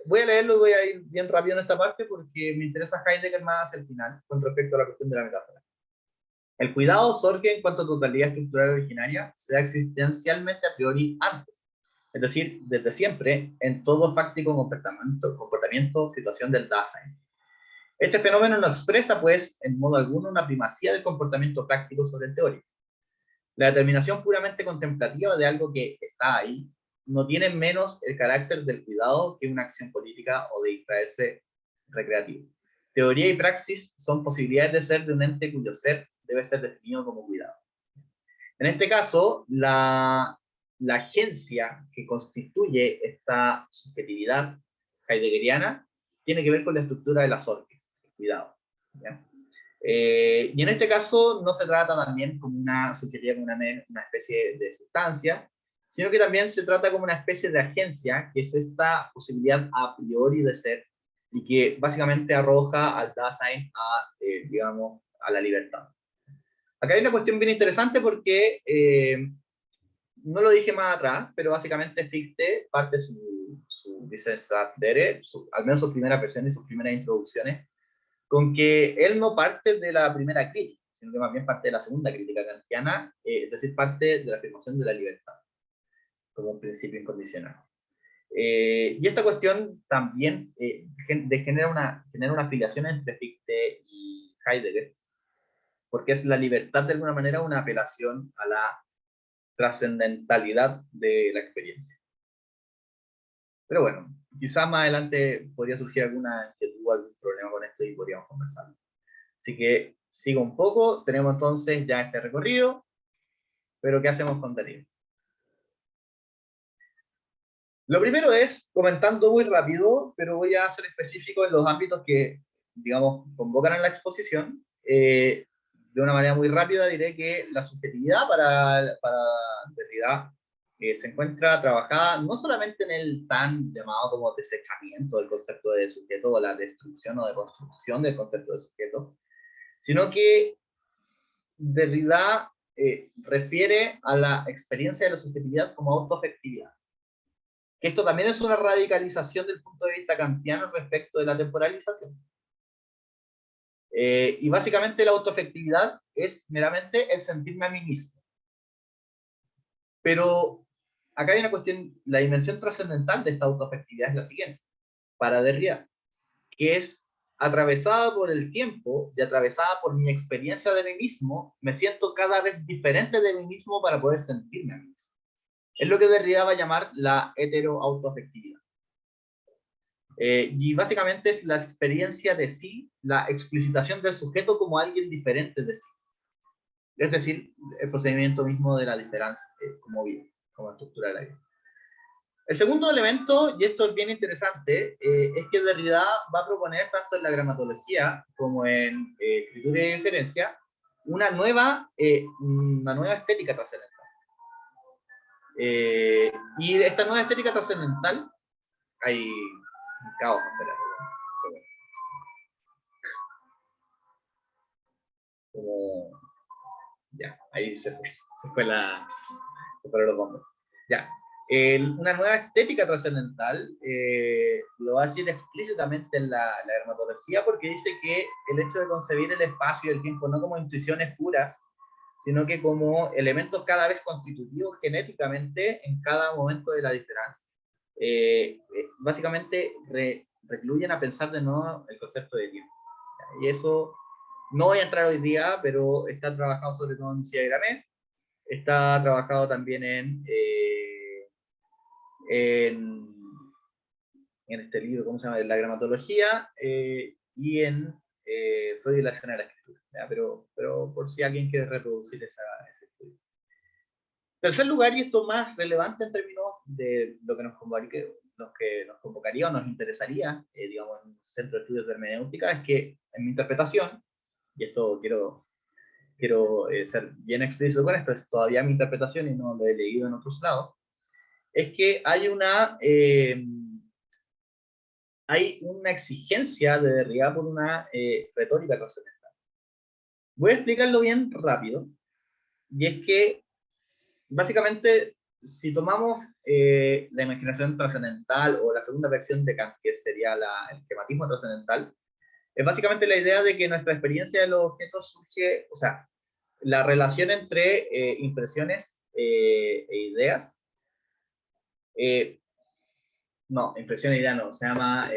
voy a leerlo y voy a ir bien rápido en esta parte porque me interesa Heidegger más hacia el final con respecto a la cuestión de la metáfora. El cuidado surge en cuanto a totalidad estructural originaria, se da existencialmente a priori antes, es decir, desde siempre, en todo fáctico comportamiento, situación del Dasein. Este fenómeno no expresa, pues, en modo alguno una primacía del comportamiento práctico sobre el teórico. La determinación puramente contemplativa de algo que está ahí no tiene menos el carácter del cuidado que una acción política o de distraerse recreativo. Teoría y praxis son posibilidades de ser de un ente cuyo ser debe ser definido como cuidado. En este caso, la agencia que constituye esta subjetividad heideggeriana tiene que ver con la estructura de la sorte, el cuidado. ¿Ya? Y en este caso no se trata también como una subjetividad, como una especie de sustancia, sino que también se trata como una especie de agencia, que es esta posibilidad a priori de ser, y que básicamente arroja al Dasein digamos, a la libertad. Acá hay una cuestión bien interesante porque no lo dije más atrás, pero básicamente Fichte parte su Wissenschaftslehre, al menos sus primeras versiones y sus primeras introducciones, con que él no parte de la primera crítica, sino que más bien parte de la segunda crítica kantiana, es decir, parte de la afirmación de la libertad como un principio incondicional. Y esta cuestión también genera una afiliación entre Fichte y Heidegger, porque es la libertad de alguna manera una apelación a la trascendentalidad de la experiencia. Pero bueno, quizás más adelante podría surgir alguna inquietud, algún problema con esto y podríamos conversarlo. Así que sigo un poco, tenemos entonces ya este recorrido, pero ¿qué hacemos con Derrida? Lo primero es, comentando muy rápido, pero voy a ser específico en los ámbitos que, digamos, convocan en la exposición. De una manera muy rápida diré que la subjetividad para Derrida se encuentra trabajada no solamente en el tan llamado como desechamiento del concepto de sujeto o la destrucción o deconstrucción del concepto de sujeto, sino que Derrida refiere a la experiencia de la subjetividad como autoafectividad. Esto también es una radicalización del punto de vista kantiano respecto de la temporalización. Y básicamente la autoafectividad es meramente el sentirme a mí mismo. Pero acá hay una cuestión, la dimensión trascendental de esta autoafectividad es la siguiente, para Derrida, que es atravesada por el tiempo y atravesada por mi experiencia de mí mismo, me siento cada vez diferente de mí mismo para poder sentirme a mí mismo. Es lo que Derrida va a llamar la heteroautoafectividad. Y básicamente es la experiencia de sí, la explicitación del sujeto como alguien diferente de sí. Es decir, el procedimiento mismo de la diferencia como vida, como estructura de la vida. El segundo elemento, y esto es bien interesante, es que Derrida va a proponer, tanto en la gramatología como en escritura y diferencia, una nueva estética trascendental. Y esta nueva estética trascendental, hay un caos, como, ya, ahí se fueron los bombos. Ya, Una nueva estética trascendental, lo va a decir explícitamente en la dermatología, porque dice que el hecho de concebir el espacio y el tiempo no como intuiciones puras, sino que como elementos cada vez constitutivos genéticamente en cada momento de la diferencia, básicamente recluyen a pensar de nuevo el concepto de tiempo. Y eso no voy a entrar hoy día, pero está trabajado sobre todo en Ciagramet, está trabajado también en este libro, ¿cómo se llama? La gramatología, y en Freud y la escena de la escritura, ¿ya? Pero por si alguien quiere reproducir ese estudio. Tercer lugar, y esto más relevante en términos de lo que nos convocaría o nos interesaría, digamos, en un centro de estudios de hermenéutica, es que en mi interpretación, y esto quiero ser bien explícito con esto, es todavía mi interpretación y no lo he leído en otros lados, es que hay una exigencia de Derrida por una retórica trascendental. Voy a explicarlo bien rápido, y es que básicamente si tomamos la imaginación trascendental o la segunda versión de Kant, que sería el esquematismo trascendental, es básicamente la idea de que nuestra experiencia de los objetos surge, o sea, la relación entre impresiones e ideas, no, impresión e idea no, se llama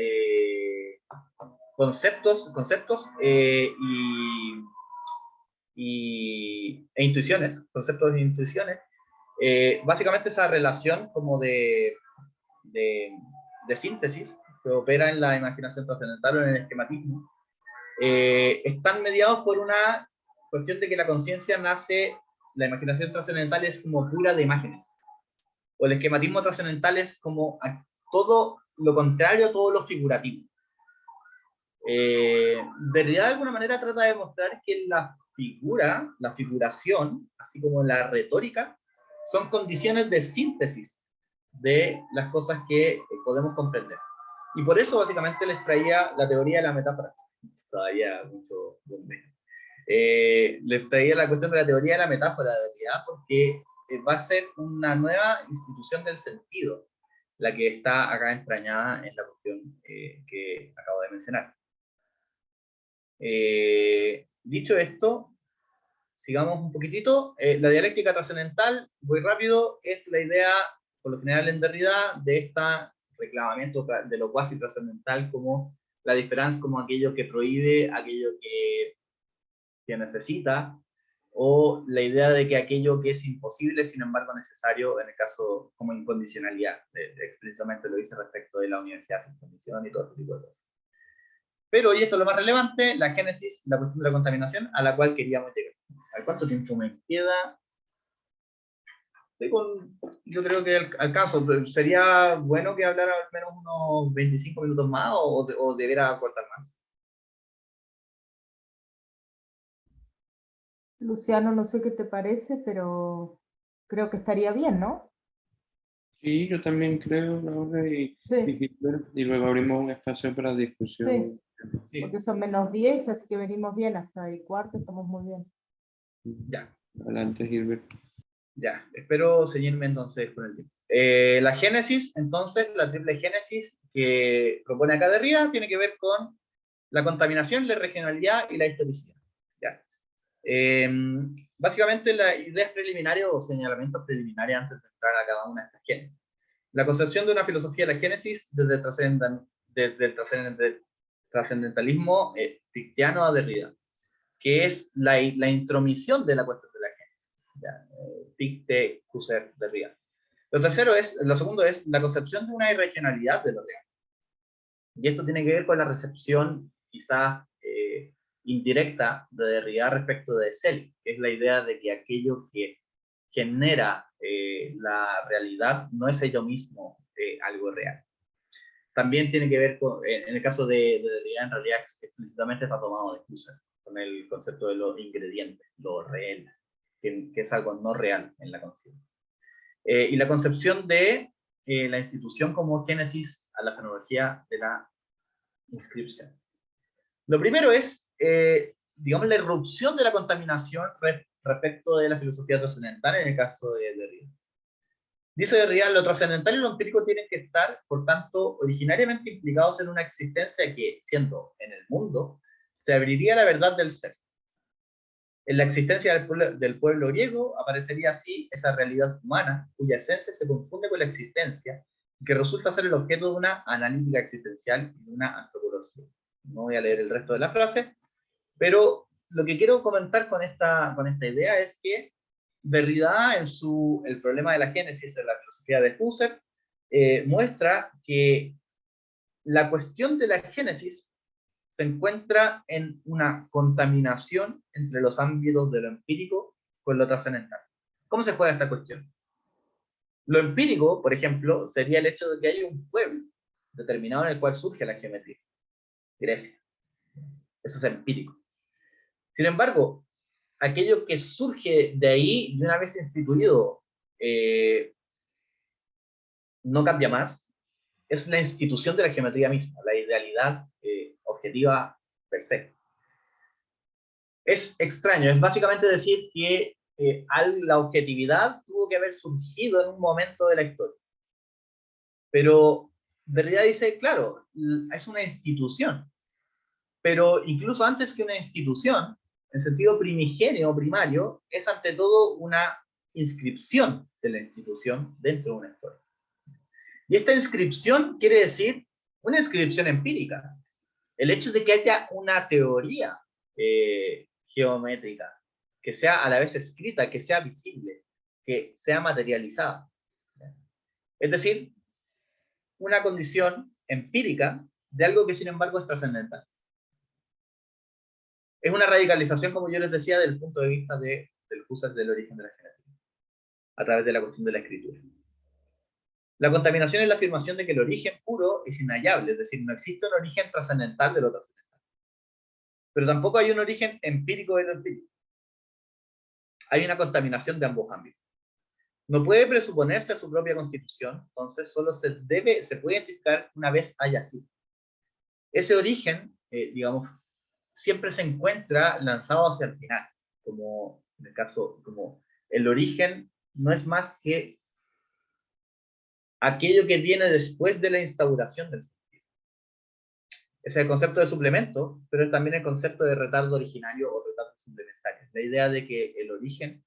conceptos e intuiciones, conceptos e intuiciones, básicamente esa relación como de síntesis que opera en la imaginación trascendental o en el esquematismo, están mediados por una cuestión de que la conciencia nace, la imaginación trascendental es como pura de imágenes, o el esquematismo trascendental es como todo lo contrario, todo lo figurativo. Derrida de alguna manera trata de mostrar que la figuración, así como la retórica, son condiciones de síntesis de las cosas que podemos comprender. Y por eso básicamente les traía la teoría de la metáfora. Todavía mucho bombero. Les traía la cuestión de la teoría de la metáfora de realidad, porque va a ser una nueva institución del sentido la que está acá entrañada en la cuestión que acabo de mencionar. Dicho esto, sigamos un poquitito. La dialéctica trascendental, muy rápido, es la idea, por lo general en Derrida, de este reclamamiento de lo cuasi trascendental como la diferencia, como aquello que prohíbe, aquello que necesita, o la idea de que aquello que es imposible, sin embargo necesario, en el caso como incondicionalidad, explícitamente lo dice respecto de la universidad sin condición y todo ese tipo de cosas. Pero, y esto es lo más relevante, la génesis, la cuestión de la contaminación, a la cual queríamos llegar. ¿A cuánto tiempo me queda? Yo creo que alcanzo. ¿Sería bueno que hablara al menos unos 25 minutos más o debiera cortar más? Luciano, no sé qué te parece, pero creo que estaría bien, ¿no? Sí, yo también creo, Laura, Sí, y luego abrimos un espacio para discusión. sí, Sí. porque son -10, así que venimos bien hasta el cuarto, estamos muy bien. Ya. Adelante, Gilbert. Ya, espero ceñirme entonces con el tiempo. La génesis, entonces, la triple génesis que propone acá Derrida tiene que ver con la contaminación, la regionalidad y la historicidad. ¿Ya? Básicamente, las ideas preliminares o señalamientos preliminares antes de entrar a cada una de estas génesis. La concepción de una filosofía de la génesis desde el trascendentalismo cristiano a Derrida, que es la intromisión de la cuestión de la génesis. Fichte, Husserl, Derrida. Lo segundo es la concepción de una irregionalidad de lo real. Y esto tiene que ver con la recepción quizás indirecta de Derrida respecto de Self, que es la idea de que aquello que genera la realidad no es ello mismo algo real. También tiene que ver con, en el caso de Derrida, en realidad explícitamente está tomado de Husserl, con el concepto de los ingredientes, lo real, que es algo no real en la conciencia. Y la concepción de la institución como génesis a la fenomenología de la inscripción. Lo primero es, digamos, la irrupción de la contaminación respecto de la filosofía trascendental en el caso de Derrida. Dice Derrida, lo trascendental y lo empírico tienen que estar, por tanto, originariamente implicados en una existencia que, siendo en el mundo, se abriría la verdad del ser. En la existencia del pueblo griego aparecería así esa realidad humana, cuya esencia se confunde con la existencia, que resulta ser el objeto de una analítica existencial y de una antropología. No voy a leer el resto de la frase, pero lo que quiero comentar con esta idea es que Derrida, en El problema de la génesis, en la filosofía de Husserl, muestra que la cuestión de la génesis se encuentra en una contaminación entre los ámbitos de lo empírico con lo trascendental. ¿Cómo se juega esta cuestión? Lo empírico, por ejemplo, sería el hecho de que hay un pueblo determinado en el cual surge la geometría. Grecia. Eso es empírico. Sin embargo, aquello que surge de ahí, de una vez instituido, no cambia más, es la institución de la geometría misma, la idealidad objetiva per se. Es extraño, es básicamente decir que la objetividad tuvo que haber surgido en un momento de la historia. Pero Derrida dice, claro, es una institución, pero incluso antes que una institución, en sentido primigenio o primario, es ante todo una inscripción de la institución dentro de una historia. Y esta inscripción quiere decir una inscripción empírica. El hecho de que haya una teoría geométrica que sea a la vez escrita, que sea visible, que sea materializada. Es decir, una condición empírica de algo que sin embargo es trascendental. Es una radicalización, como yo les decía, del punto de vista del Husserl del origen de la geometría, a través de la cuestión de la escritura. La contaminación es la afirmación de que el origen puro es inhallable, es decir, no existe un origen trascendental de lo trascendental. Pero tampoco hay un origen empírico de lo empírico. Hay una contaminación de ambos ámbitos. No puede presuponerse su propia constitución, entonces solo se puede identificar una vez haya sido. Ese origen, digamos, siempre se encuentra lanzado hacia el final, como en el caso, como el origen no es más que aquello que viene después de la instauración del sentido. Ese es el concepto de suplemento, pero es también el concepto de retardo originario o retardo suplementario. La idea de que el origen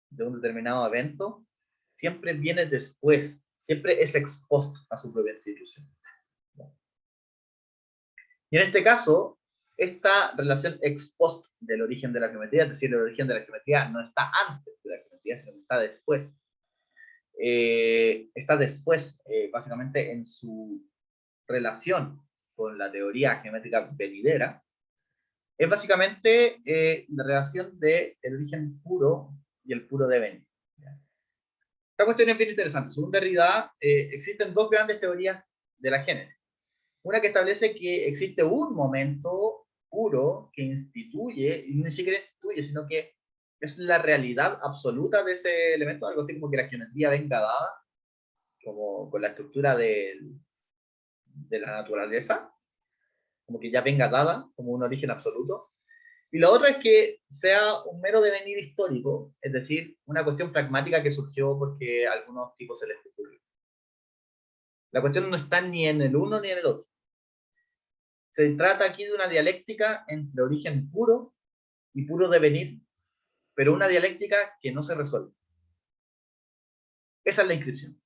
de un determinado evento siempre viene después, siempre es ex post a su propia institución. Y en este caso, esta relación ex post del origen de la geometría, es decir, el origen de la geometría no está antes de la geometría, sino que está después. Básicamente en su relación con la teoría geométrica venidera, es básicamente la relación del origen puro y el puro devenir. Esta cuestión es bien interesante. Según Derrida, existen dos grandes teorías de la génesis. Una que establece que existe un momento puro que instituye, y ni siquiera instituye, sino que es la realidad absoluta de ese elemento, algo así como que la geometría venga dada, como con la estructura de la naturaleza, como que ya venga dada, como un origen absoluto. Y la otra es que sea un mero devenir histórico, es decir, una cuestión pragmática que surgió porque a algunos tipos se les ocurrió. La cuestión no está ni en el uno ni en el otro. Se trata aquí de una dialéctica entre origen puro y puro devenir, pero una dialéctica que no se resuelve. Esa es la inscripción,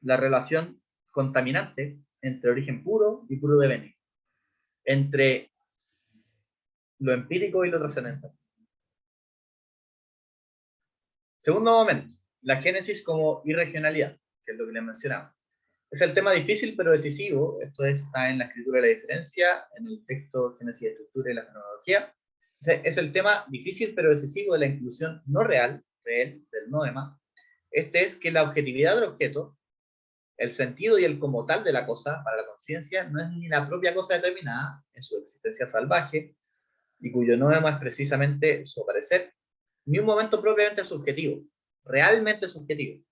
la relación contaminante entre origen puro y puro devenir, entre lo empírico y lo trascendental. Segundo momento, la génesis como irregionalidad, que es lo que les mencionaba. Es el tema difícil pero decisivo. Esto está en la escritura de la diferencia, en el texto Génesis de Estructura y la Fenomenología. Es el tema difícil pero decisivo de la inclusión no real, del noema. Este es que la objetividad del objeto, el sentido y el como tal de la cosa para la conciencia, no es ni la propia cosa determinada en su existencia salvaje, y cuyo noema es precisamente su aparecer, ni un momento propiamente subjetivo, realmente subjetivo,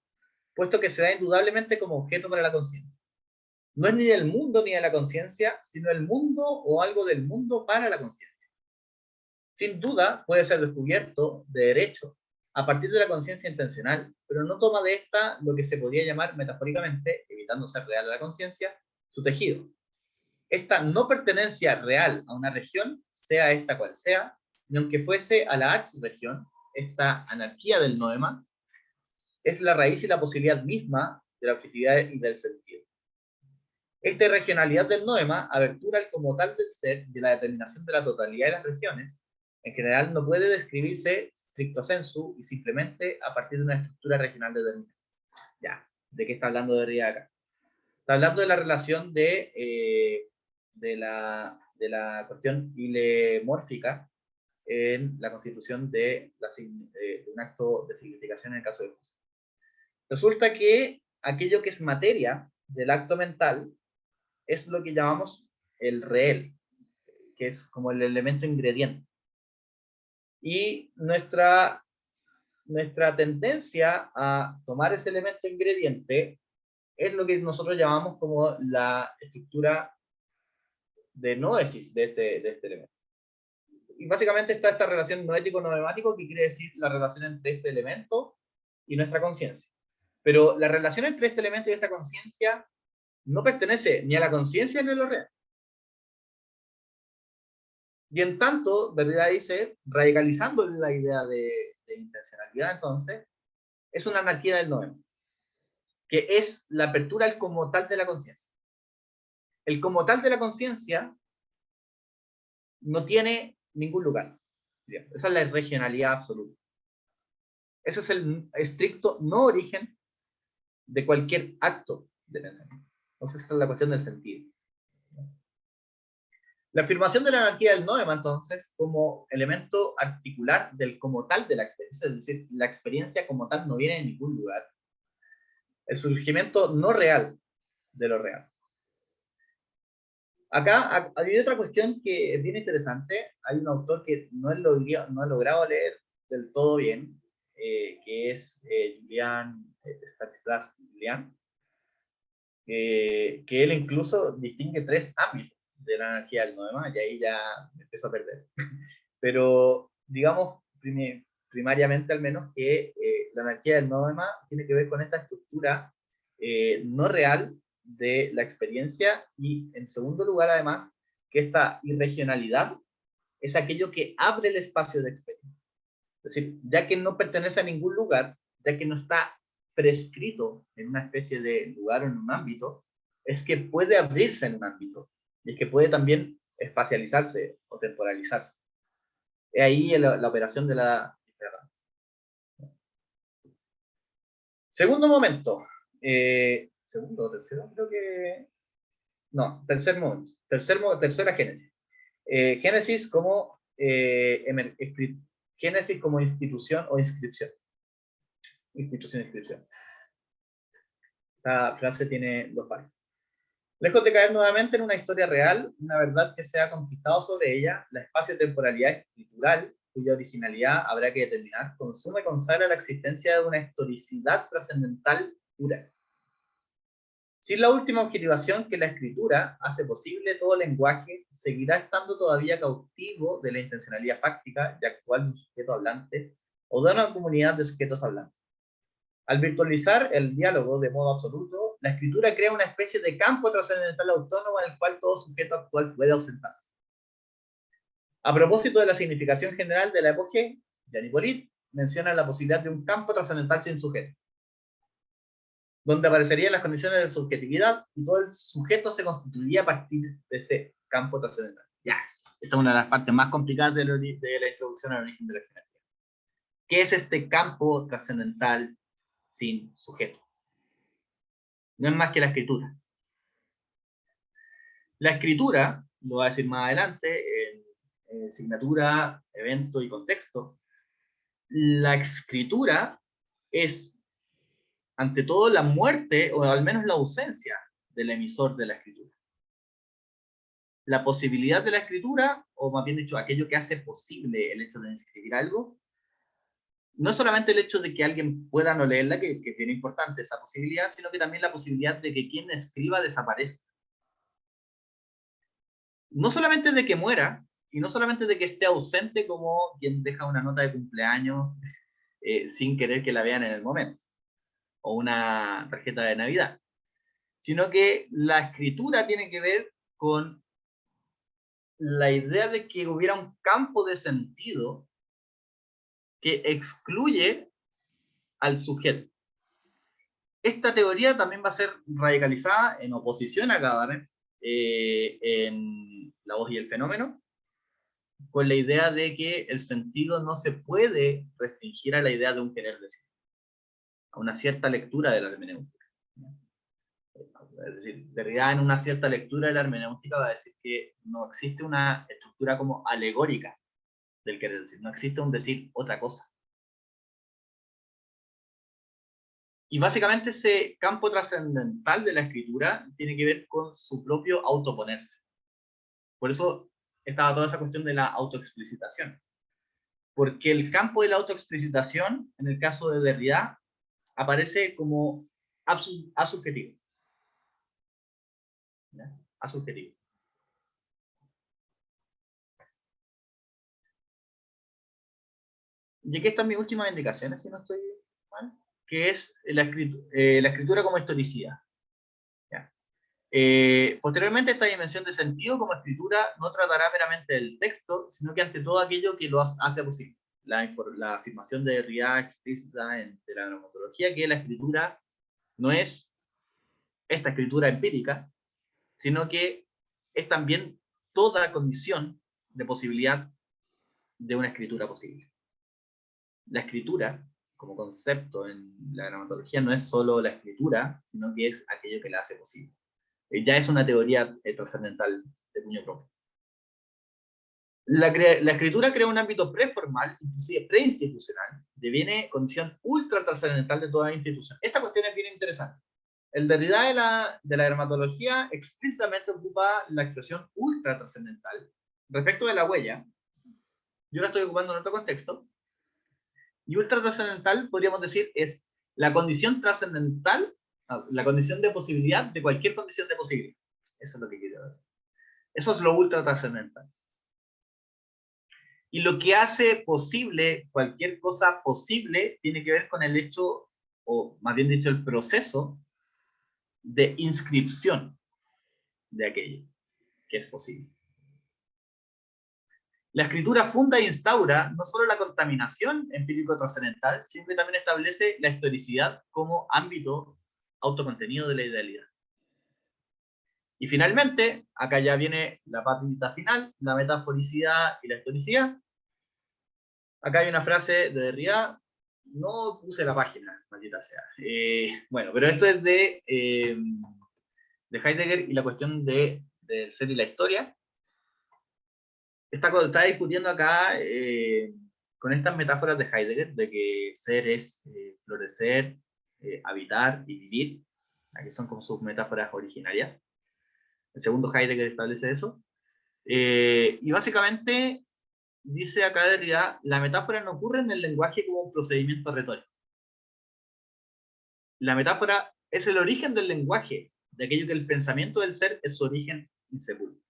puesto que se da indudablemente como objeto para la conciencia. No es ni del mundo ni de la conciencia, sino el mundo o algo del mundo para la conciencia. Sin duda puede ser descubierto de derecho a partir de la conciencia intencional, pero no toma de esta lo que se podría llamar metafóricamente, evitando ser real a la conciencia, su tejido. Esta no pertenencia real a una región, sea esta cual sea, ni aunque fuese a la H-región, esta anarquía del noema, es la raíz y la posibilidad misma de la objetividad y del sentido. Esta irregionalidad del noema, abertura al como tal del ser de la determinación de la totalidad de las regiones, en general no puede describirse stricto sensu y simplemente a partir de una estructura regional determinada. Ya, ¿de qué está hablando Derrida acá? Está hablando de la relación de la cuestión hilemórfica en la constitución de un acto de significación en el caso de uso. Resulta que aquello que es materia del acto mental es lo que llamamos el reel, que es como el elemento ingrediente. Y nuestra tendencia a tomar ese elemento ingrediente es lo que nosotros llamamos como la estructura de noesis de este elemento. Y básicamente está esta relación noético-noemático, que quiere decir la relación entre este elemento y nuestra conciencia. Pero la relación entre este elemento y esta conciencia no pertenece ni a la conciencia ni a lo real. Y en tanto, Derrida dice, radicalizando la idea de intencionalidad, entonces, es una anarquía del noema, que es la apertura al como tal de la conciencia. El como tal de la conciencia no tiene ningún lugar. Esa es la regionalidad absoluta. Ese es el estricto no origen de cualquier acto de pensamiento. Entonces, esa es la cuestión del sentido. La afirmación de la anarquía del noema, entonces, como elemento articular del como tal de la experiencia, es decir, la experiencia como tal no viene de ningún lugar. El surgimiento no real de lo real. Acá hay otra cuestión que es bien interesante. Hay un autor que no he logrado leer del todo bien, que es Julian Stanislas Julian, que él incluso distingue 3 ámbitos de la anarquía del noema, y ahí ya me empiezo a perder. Pero digamos primariamente al menos que la anarquía del noema tiene que ver con esta estructura no real de la experiencia, y en segundo lugar además que esta irregionalidad es aquello que abre el espacio de experiencia. Es decir, ya que no pertenece a ningún lugar, ya que no está prescrito en una especie de lugar o en un ámbito, es que puede abrirse en un ámbito, y es que puede también espacializarse o temporalizarse. Es ahí la operación de la diferencia. Segundo momento. Segundo o tercero, creo que... No, tercer momento. Tercera génesis. Génesis como génesis como institución o inscripción. Institución-inscripción. Esta frase tiene 2 partes. Lejos de caer nuevamente en una historia real, una verdad que se ha conquistado sobre ella, la espacio-temporalidad escritural, cuya originalidad habrá que determinar, consume y consagra la existencia de una historicidad trascendental pura. Sin la última objetivación que la escritura hace posible, todo lenguaje seguirá estando todavía cautivo de la intencionalidad fáctica y actual de un sujeto hablante o de una comunidad de sujetos hablantes. Al virtualizar el diálogo de modo absoluto, la escritura crea una especie de campo trascendental autónomo en el cual todo sujeto actual puede ausentarse. A propósito de la significación general de la epogé, Jean Hippolyte menciona la posibilidad de un campo trascendental sin sujeto, donde aparecerían las condiciones de subjetividad y todo el sujeto se constituiría a partir de ese campo trascendental. Ya, esta es una de las partes más complicadas de la introducción al origen de la jerarquía. ¿Qué es este campo trascendental sin sujeto? No es más que la escritura. La escritura, lo voy a decir más adelante, en signatura, evento y contexto, la escritura es, ante todo, la muerte, o al menos la ausencia del emisor de la escritura. La posibilidad de la escritura, o más bien dicho, aquello que hace posible el hecho de escribir algo, no es solamente el hecho de que alguien pueda no leerla, que tiene importante esa posibilidad, sino que también la posibilidad de que quien escriba desaparezca. No solamente de que muera, y no solamente de que esté ausente como quien deja una nota de cumpleaños sin querer que la vean en el momento, o una tarjeta de Navidad, sino que la escritura tiene que ver con la idea de que hubiera un campo de sentido que excluye al sujeto. Esta teoría también va a ser radicalizada en oposición a Gadamer, en La voz y el fenómeno, con la idea de que el sentido no se puede restringir a la idea de un querer decir, a una cierta lectura de la hermenéutica. Es decir, Derrida en una cierta lectura de la hermenéutica va a decir que no existe una estructura como alegórica del querer decir, no existe un decir otra cosa. Y básicamente ese campo trascendental de la escritura tiene que ver con su propio autoponerse. Por eso estaba toda esa cuestión de la autoexplicitación. Porque el campo de la autoexplicitación, en el caso de Derrida, aparece como asubjetivo. ¿Ya? Asubjetivo. Y aquí están mis últimas indicaciones, si no estoy mal, que es la escritura como historicidad. ¿Ya? Posteriormente, esta dimensión de sentido como escritura no tratará meramente del texto, sino que ante todo aquello que lo hace posible. La afirmación de Derrida explícita de la gramatología, que la escritura no es esta escritura empírica, sino que es también toda condición de posibilidad de una escritura posible. La escritura, como concepto en la gramatología, no es solo la escritura, sino que es aquello que la hace posible. Ya es una teoría trascendental de puño propio. La escritura crea un ámbito preformal, inclusive preinstitucional, deviene condición ultra trascendental de toda institución. Esta cuestión es bien interesante. El Derrida de la gramatología explícitamente ocupa la expresión ultra trascendental respecto de la huella. Yo la estoy ocupando en otro contexto. Y ultra trascendental, podríamos decir, es la condición trascendental, la condición de posibilidad de cualquier condición de posibilidad. Eso es lo que quiero decir. Eso es lo ultra trascendental. Y lo que hace posible cualquier cosa posible tiene que ver con el hecho, o más bien dicho, el proceso de inscripción de aquello que es posible. La escritura funda e instaura no solo la contaminación empírico-trascendental, sino que también establece la historicidad como ámbito autocontenido de la idealidad. Y finalmente, acá ya viene la patita final, la metaforicidad y la historicidad. Acá hay una frase de Derrida, no puse la página, maldita sea. Bueno, pero esto es de Heidegger y la cuestión del ser y la historia. Está discutiendo acá con estas metáforas de Heidegger, de que ser es florecer, habitar y vivir. Aquí son como sus metáforas originarias. El segundo Heidegger establece eso. Y básicamente dice acá Derrida, la metáfora no ocurre en el lenguaje como un procedimiento retórico. La metáfora es el origen del lenguaje, de aquello que el pensamiento del ser es su origen insepulto.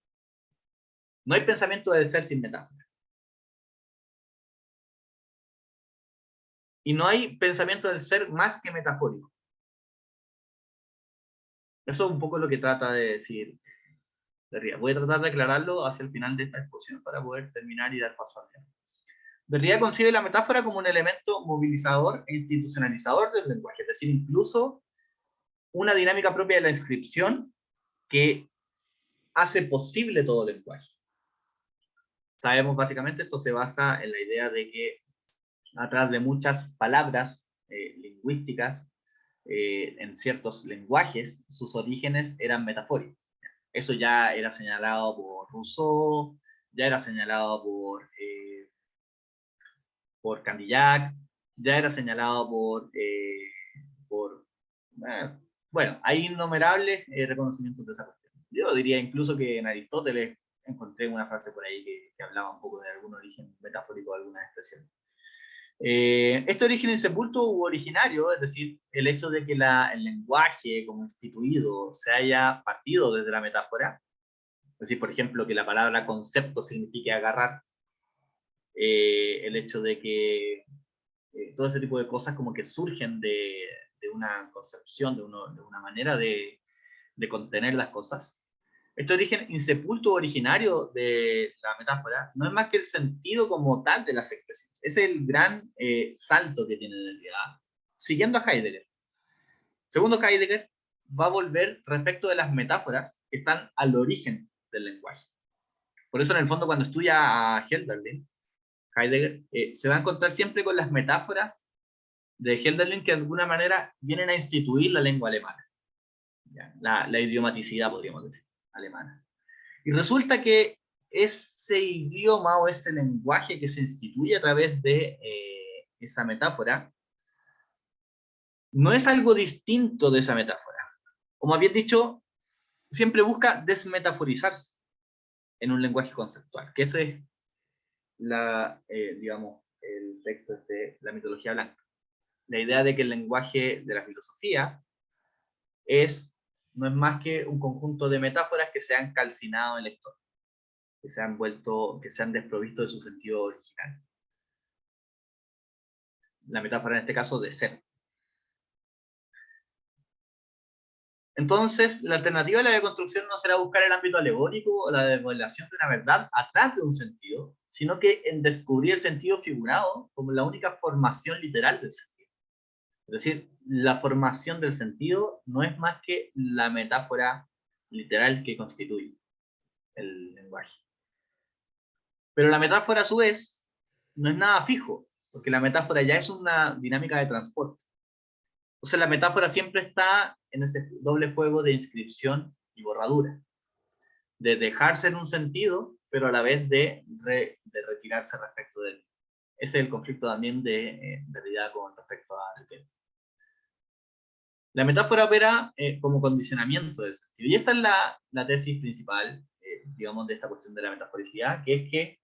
No hay pensamiento del ser sin metáfora. Y no hay pensamiento del ser más que metafórico. Eso es un poco lo que trata de decir Derrida. Voy a tratar de aclararlo hacia el final de esta exposición para poder terminar y dar paso al tema. Derrida concibe la metáfora como un elemento movilizador e institucionalizador del lenguaje, es decir, incluso una dinámica propia de la inscripción que hace posible todo el lenguaje. Sabemos básicamente, esto se basa en la idea de que atrás de muchas palabras lingüísticas, en ciertos lenguajes, sus orígenes eran metafóricos. Eso ya era señalado por Rousseau, ya era señalado por Candillac, ya era señalado bueno, hay innumerables reconocimientos de esa cuestión. Yo diría incluso que en Aristóteles encontré una frase por ahí que hablaba un poco de algún origen metafórico de alguna expresión. Este origen insepulto u originario, es decir, el hecho de que el lenguaje como instituido se haya partido desde la metáfora, es decir, por ejemplo, que la palabra concepto signifique agarrar, el hecho de que todo ese tipo de cosas como que surgen de una concepción, de una manera de contener las cosas. Este origen insepulto originario de la metáfora no es más que el sentido como tal de las expresiones. Ese es el gran salto que tiene en realidad, siguiendo a Heidegger. Segundo Heidegger, va a volver respecto de las metáforas que están al origen del lenguaje. Por eso, en el fondo, cuando estudia a Hölderlin, Heidegger se va a encontrar siempre con las metáforas de Hölderlin que de alguna manera vienen a instituir la lengua alemana. ¿Ya? La idiomaticidad, podríamos decir, alemana. Y resulta que ese idioma o ese lenguaje que se instituye a través de esa metáfora no es algo distinto de esa metáfora. Como habías dicho, siempre busca desmetaforizarse en un lenguaje conceptual, que ese es digamos, el texto de la mitología blanca. La idea de que el lenguaje de la filosofía no es más que un conjunto de metáforas que se han calcinado en la historia, que se han desprovisto de su sentido original. La metáfora en este caso de ser. Entonces, la alternativa a la deconstrucción no será buscar el ámbito alegórico o la revelación de una verdad atrás de un sentido, sino que en descubrir el sentido figurado como la única formación literal del sentido. Es decir, la formación del sentido no es más que la metáfora literal que constituye el lenguaje. Pero la metáfora, a su vez, no es nada fijo, porque la metáfora ya es una dinámica de transporte. Entonces la metáfora siempre está en ese doble juego de inscripción y borradura, de dejarse en un sentido, pero a la vez de retirarse respecto de él. Ese es el conflicto también de realidad con respecto al tema. La metáfora opera como condicionamiento del sentido. Y esta es la tesis principal, digamos, de esta cuestión de la metaforicidad, que es que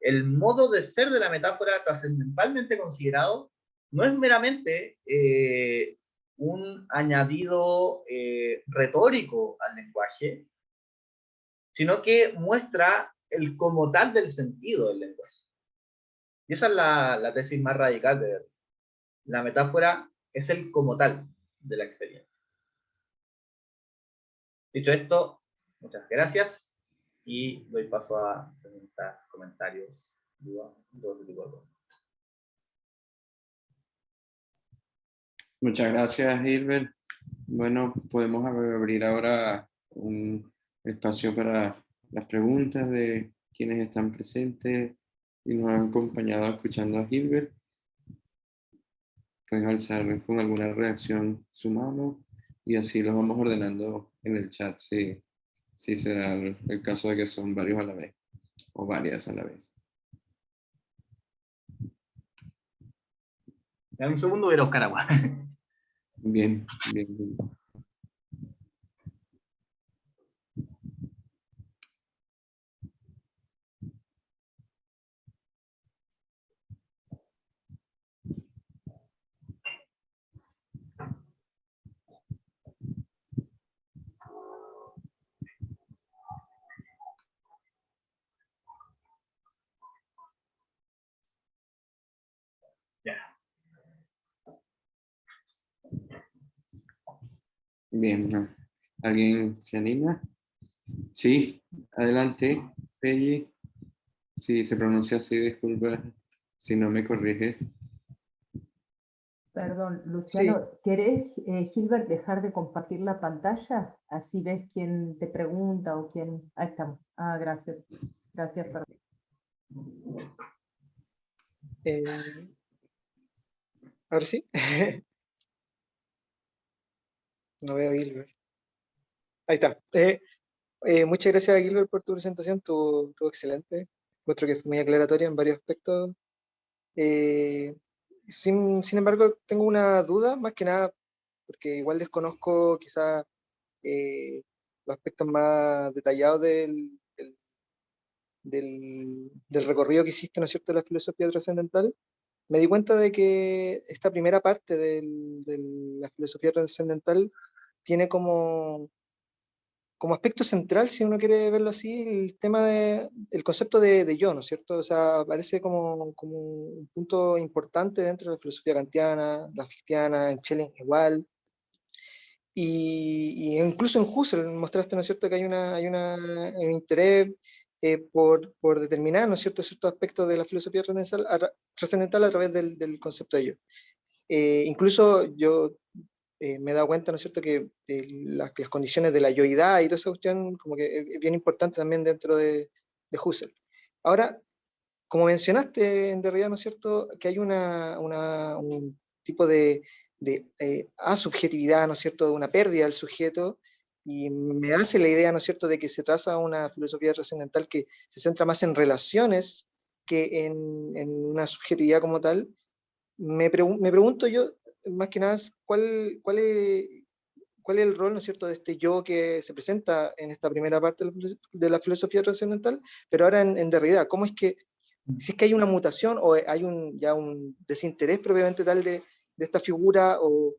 el modo de ser de la metáfora trascendentalmente considerado no es meramente un añadido retórico al lenguaje, sino que muestra el como tal del sentido del lenguaje. Y esa es la tesis más radical de Derrida. La metáfora es el como tal de la experiencia. Dicho esto, muchas gracias y doy paso a preguntas, comentarios, dudas, todo ese tipo de cosas. Muchas gracias, Hilbert. Bueno, podemos abrir ahora un espacio para las preguntas de quienes están presentes y nos han acompañado escuchando a Hilbert. Pueden alzar con alguna reacción su mano y así lo vamos ordenando en el chat si se da el caso de que son varios a la vez o varias a la vez. En un segundo voy a ir a buscar agua. Bien, bien, bien. Ya. Bien, ¿no? ¿Alguien se anima? Sí, adelante, Peggy. Si se pronuncia así, disculpa si no me corriges. Perdón, Sí, Luciano, ¿querés, Gilbert, dejar de compartir la pantalla? Así ves quién te pregunta o quién... Ahí estamos. Ah, gracias. Gracias, perdón. eh, ahora sí. No veo a Gilbert. Ahí está. Muchas gracias, Gilbert, por tu presentación. Estuvo excelente. Encuentro que fue muy aclaratoria en varios aspectos. Eh, sin embargo, tengo una duda, más que nada, porque igual desconozco quizás los aspectos más detallados del recorrido que hiciste, ¿no es cierto?, de la filosofía trascendental. Me di cuenta de que esta primera parte de la filosofía trascendental tiene como como aspecto central, si uno quiere verlo así, el tema el concepto de yo, ¿no es cierto? O sea, aparece como un punto importante dentro de la filosofía kantiana, la fictiana, en Schelling igual, y incluso en Husserl mostraste, ¿no es cierto?, que hay un interés por determinar, ¿no es cierto?, ciertos aspectos de la filosofía trascendental a través del concepto de yo. Incluso yo me he dado cuenta, ¿no es cierto?, que las condiciones de la yoidad y toda esa cuestión como que es bien importante también dentro de Husserl. Ahora, como mencionaste en Derrida, ¿no es cierto?, que hay un tipo de asubjetividad, ¿no es cierto?, de una pérdida del sujeto, y me hace la idea, ¿no es cierto?, de que se traza una filosofía trascendental que se centra más en relaciones que en una subjetividad como tal. Me pregunto yo, más que nada, ¿cuál es el rol, ¿no es cierto?, de este yo que se presenta en esta primera parte de la filosofía trascendental, pero ahora en Derrida? ¿Cómo es que, si es que hay una mutación o hay ya un desinterés propiamente tal de esta figura, o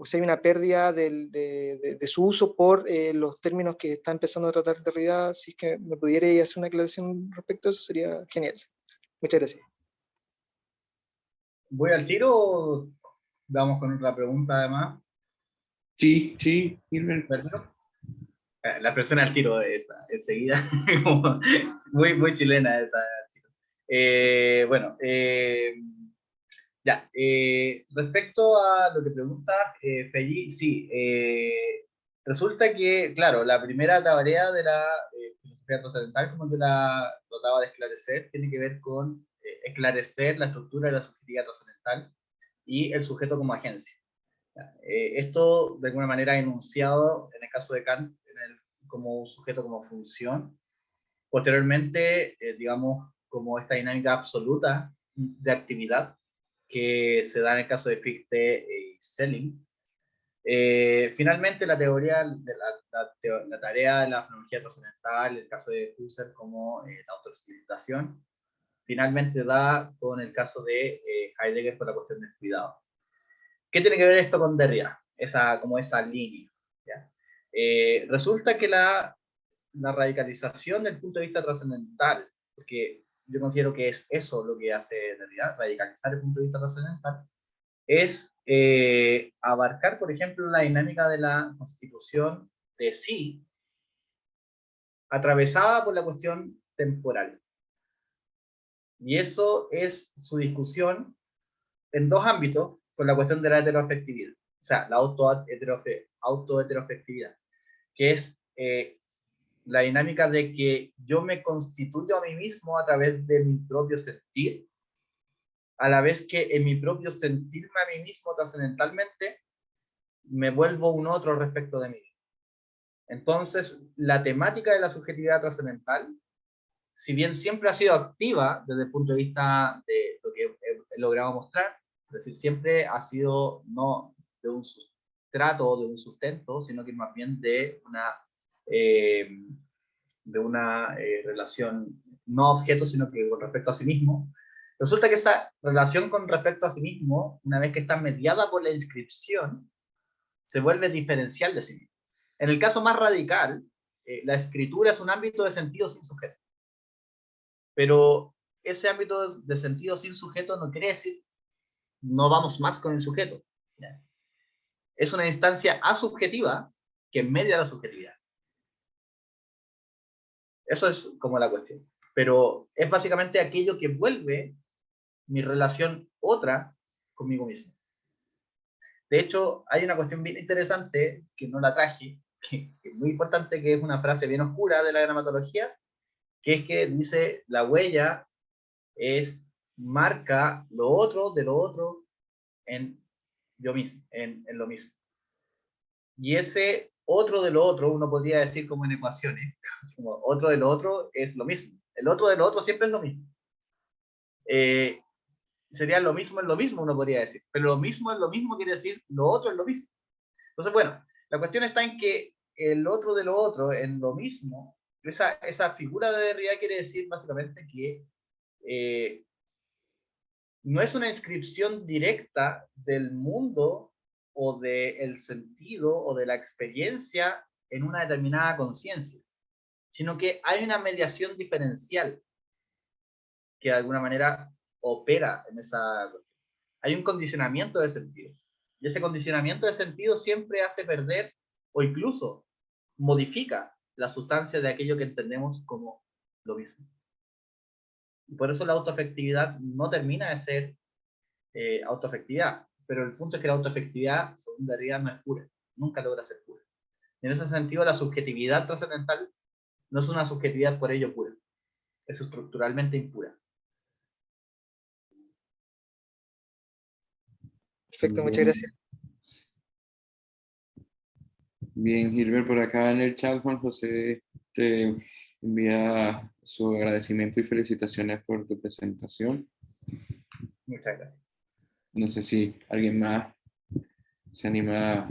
si hay una pérdida de su uso por los términos que está empezando a tratar Derrida? Si es que me pudiera hacer una aclaración respecto a eso, sería genial. Muchas gracias. ¿Voy al tiro o vamos con otra pregunta además? Sí, sí, Gilbert. ¿Verdad? La persona al tiro esa, enseguida. muy, muy chilena esa. Bueno, ya. Respecto a lo que pregunta Felli, sí. Resulta que, claro, la primera tarea de la filosofía trascendental, como yo la trataba de esclarecer, tiene que ver con esclarecer la estructura de la subjetividad trascendental y el sujeto como agencia. Esto, de alguna manera, enunciado en el caso de Kant como un sujeto como función. Posteriormente, digamos, como esta dinámica absoluta de actividad que se da en el caso de Fichte y Schelling. Finalmente, la teoría de la tarea de la fenomenología trascendental, el caso de Husserl como la autoexplicitación, finalmente da con el caso de Heidegger por la cuestión del cuidado. ¿Qué tiene que ver esto con Derrida? Como esa línea. ¿Ya? Resulta que la radicalización del punto de vista trascendental, porque yo considero que es eso lo que hace Derrida, radicalizar el punto de vista trascendental, es abarcar, por ejemplo, la dinámica de la constitución de sí, atravesada por la cuestión temporal. Y eso es su discusión en dos ámbitos, con la cuestión de la heteroafectividad, o sea, la autoheteroafectividad, que es la dinámica de que yo me constituyo a mí mismo a través de mi propio sentir, a la vez que en mi propio sentirme a mí mismo trascendentalmente, me vuelvo un otro respecto de mí. Entonces, la temática de la subjetividad trascendental, si bien siempre ha sido activa desde el punto de vista de lo que he logrado mostrar, es decir, siempre ha sido no de un sustrato o de un sustento, sino que más bien de una relación no objeto, sino que con respecto a sí mismo. Resulta que esa relación con respecto a sí mismo, una vez que está mediada por la inscripción, se vuelve diferencial de sí mismo. En el caso más radical, la escritura es un ámbito de sentido sin sujeto. Pero ese ámbito de sentido sin sujeto no quiere decir no vamos más con el sujeto. Es una instancia asubjetiva que media la subjetividad. Eso es como la cuestión. Pero es básicamente aquello que vuelve mi relación otra conmigo mismo. De hecho, hay una cuestión bien interesante que no la traje, que es muy importante, que es una frase bien oscura de la gramatología, que es que dice: la huella marca lo otro de lo otro en yo mismo, en lo mismo. Y ese otro de lo otro, uno podría decir como en ecuaciones, como otro de lo otro es lo mismo. El otro de lo otro siempre es lo mismo. Sería lo mismo en lo mismo, uno podría decir. Pero lo mismo en lo mismo quiere decir lo otro es lo mismo. Entonces, bueno, la cuestión está en que el otro de lo otro en lo mismo, esa figura de Derrida quiere decir básicamente que no es una inscripción directa del mundo o del sentido o de la experiencia en una determinada conciencia, sino que hay una mediación diferencial que de alguna manera opera en esa... Hay un condicionamiento de sentido. Y ese condicionamiento de sentido siempre hace perder o incluso modifica la sustancia de aquello que entendemos como lo mismo. Y por eso la autoafectividad no termina de ser autoafectividad. Pero el punto es que la autoafectividad, según Derrida, no es pura. Nunca logra ser pura. Y en ese sentido, la subjetividad trascendental no es una subjetividad por ello pura. Es estructuralmente impura. Perfecto, muchas gracias. Bien, Gilbert, por acá en el chat, Juan José te envía su agradecimiento y felicitaciones por tu presentación. Muchas gracias. No sé si alguien más se anima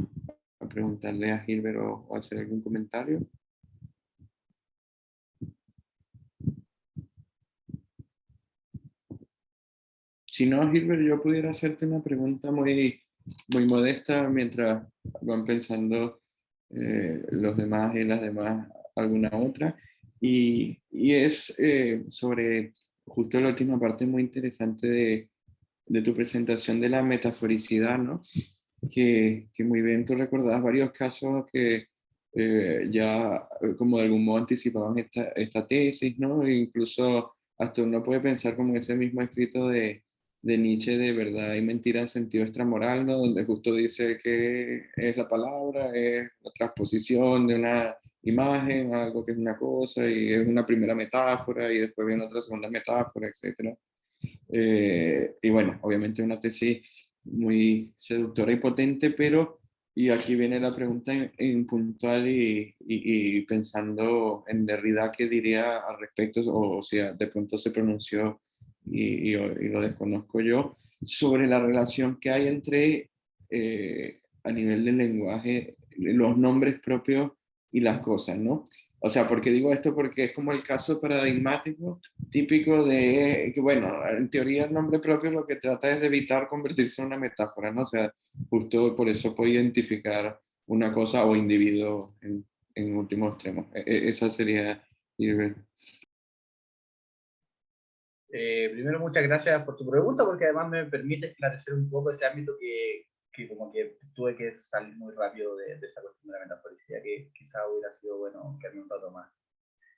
a preguntarle a Gilbert o hacer algún comentario. Si no, Gilbert, yo pudiera hacerte una pregunta muy modesta mientras van pensando los demás y las demás alguna otra. Y es sobre justo la última parte muy interesante de tu presentación de la metaforicidad, ¿no? Que muy bien tú recordabas varios casos que ya como de algún modo anticipaban esta tesis, ¿no? E incluso hasta uno puede pensar como ese mismo escrito de Nietzsche de verdad y mentira en sentido extramoral, ¿no? Donde justo dice que es la palabra, es la transposición de una imagen, algo que es una cosa, y es una primera metáfora, y después viene otra segunda metáfora, etc. Y bueno, obviamente una tesis muy seductora y potente, pero, y aquí viene la pregunta en puntual y pensando en Derrida, ¿qué diría al respecto? O sea, de pronto se pronunció y lo desconozco yo, sobre la relación que hay entre, a nivel del lenguaje, los nombres propios y las cosas, ¿no? O sea, ¿por qué digo esto? Porque es como el caso paradigmático típico de que, bueno, en teoría el nombre propio lo que trata es de evitar convertirse en una metáfora, ¿no? O sea, justo por eso puede identificar una cosa o individuo en último extremo. Esa sería Gilbert. Primero, muchas gracias por tu pregunta, porque además me permite esclarecer un poco ese ámbito que como que tuve que salir muy rápido de esa cuestión de la metaforicidad, que quizá hubiera sido bueno que me un rato más.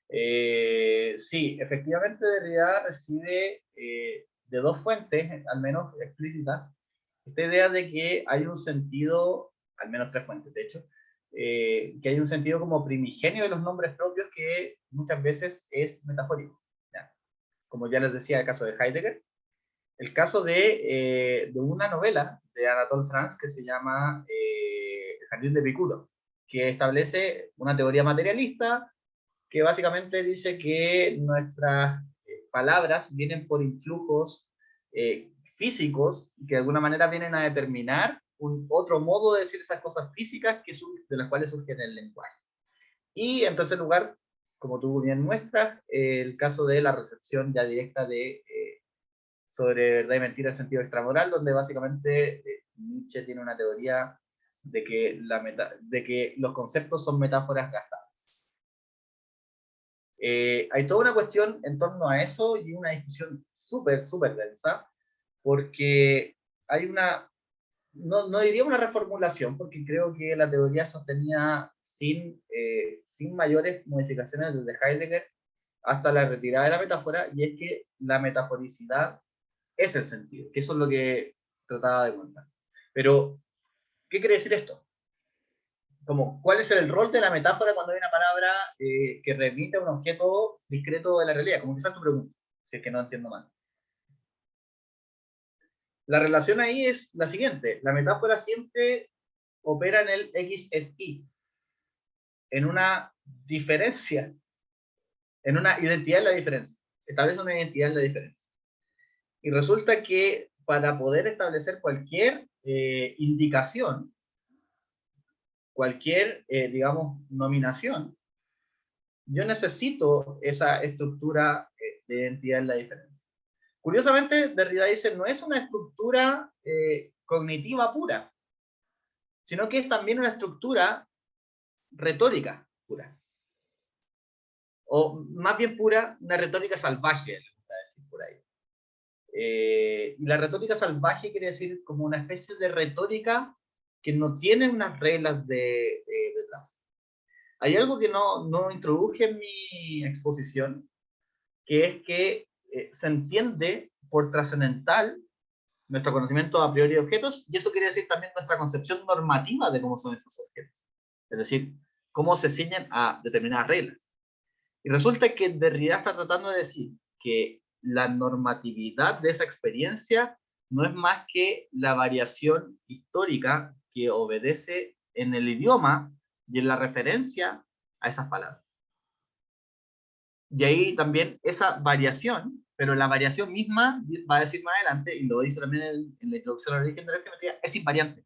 Sí, efectivamente Derrida recibe de dos fuentes, al menos explícitas, esta idea de que hay un sentido, al menos tres fuentes de hecho, que hay un sentido como primigenio de los nombres propios que muchas veces es metafórico. ¿Ya? Como ya les decía, el caso de Heidegger, el caso de una novela de Anatole France que se llama El jardín de Epicuro, que establece una teoría materialista que básicamente dice que nuestras palabras vienen por influjos físicos que de alguna manera vienen a determinar un otro modo de decir esas cosas físicas de las cuales surgen el lenguaje. Y en tercer lugar, como tú bien muestras, el caso de la recepción ya directa de sobre verdad y mentira en sentido extramoral, donde básicamente Nietzsche tiene una teoría de que los conceptos son metáforas gastadas. Hay toda una cuestión en torno a eso y una discusión súper densa, porque hay una, no diría una reformulación, porque creo que la teoría sostenía sin mayores modificaciones desde Heidegger hasta la retirada de la metáfora, y es que la metaforicidad es el sentido, que eso es lo que trataba de contar. Pero, ¿qué quiere decir esto? Como, ¿cuál es el rol de la metáfora cuando hay una palabra que remite a un objeto discreto de la realidad? Como quizás tu pregunta, si es que no entiendo mal. La relación ahí es la siguiente. La metáfora siempre opera en el X es Y, en una diferencia, en una identidad en la diferencia. Establece una identidad en la diferencia. Y resulta que para poder establecer cualquier indicación, cualquier, digamos, nominación, yo necesito esa estructura de identidad en la diferencia. Curiosamente, Derrida dice, no es una estructura cognitiva pura, sino que es también una estructura retórica pura. O más bien pura, una retórica salvaje, le gusta decir por ahí. Y la retórica salvaje quiere decir como una especie de retórica que no tiene unas reglas detrás. Hay algo que no introduje en mi exposición, que es que se entiende por trascendental nuestro conocimiento a priori de objetos, y eso quiere decir también nuestra concepción normativa de cómo son esos objetos. Es decir, cómo se ciñen a determinadas reglas. Y resulta que Derrida está tratando de decir que la normatividad de esa experiencia no es más que la variación histórica que obedece en el idioma y en la referencia a esas palabras. Y ahí también esa variación, pero la variación misma, va a decir más adelante, y lo dice también en la introducción al origen de la geometría, es invariante.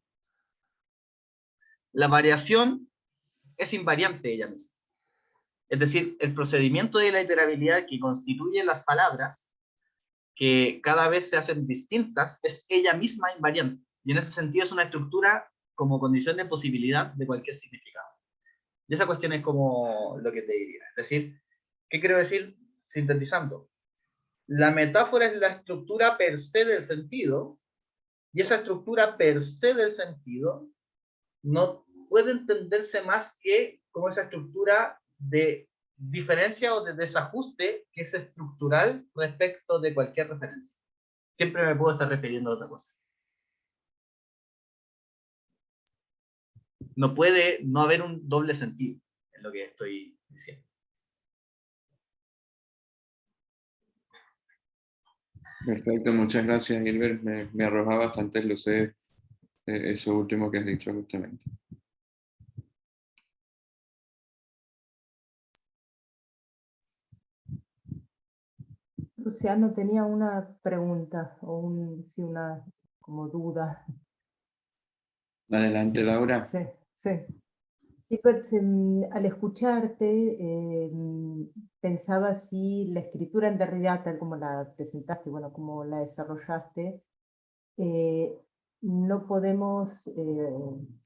La variación es invariante ella misma. Es decir, el procedimiento de la iterabilidad que constituye las palabras, que cada vez se hacen distintas, es ella misma invariante. Y en ese sentido es una estructura como condición de posibilidad de cualquier significado. Y esa cuestión es como lo que te diría. Es decir, ¿qué quiero decir sintetizando? La metáfora es la estructura per se del sentido, y esa estructura per se del sentido no puede entenderse más que como esa estructura de diferencia o de desajuste que es estructural respecto de cualquier referencia. Siempre me puedo estar refiriendo a otra cosa. No puede no haber un doble sentido en lo que estoy diciendo. Perfecto, muchas gracias, Gilbert. Me arroja bastantes luces eso último que has dicho justamente. Luciano tenía una pregunta o sí, una como duda. Adelante, Laura. Sí, sí. Gilbert, al escucharte, pensaba si la escritura en Derrida, tal como la presentaste, bueno, como la desarrollaste, no podemos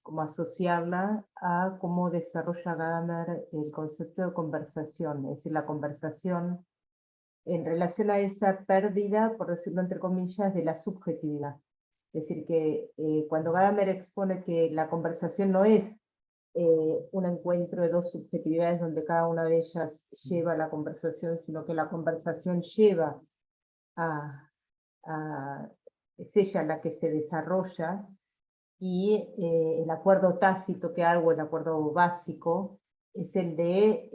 como asociarla a cómo desarrolla Gadamer el concepto de conversación, es decir, la conversación en relación a esa pérdida, por decirlo entre comillas, de la subjetividad. Es decir, que cuando Gadamer expone que la conversación no es un encuentro de dos subjetividades donde cada una de ellas lleva la conversación, sino que la conversación lleva a es ella la que se desarrolla, y el acuerdo tácito que hago, el acuerdo básico, es el de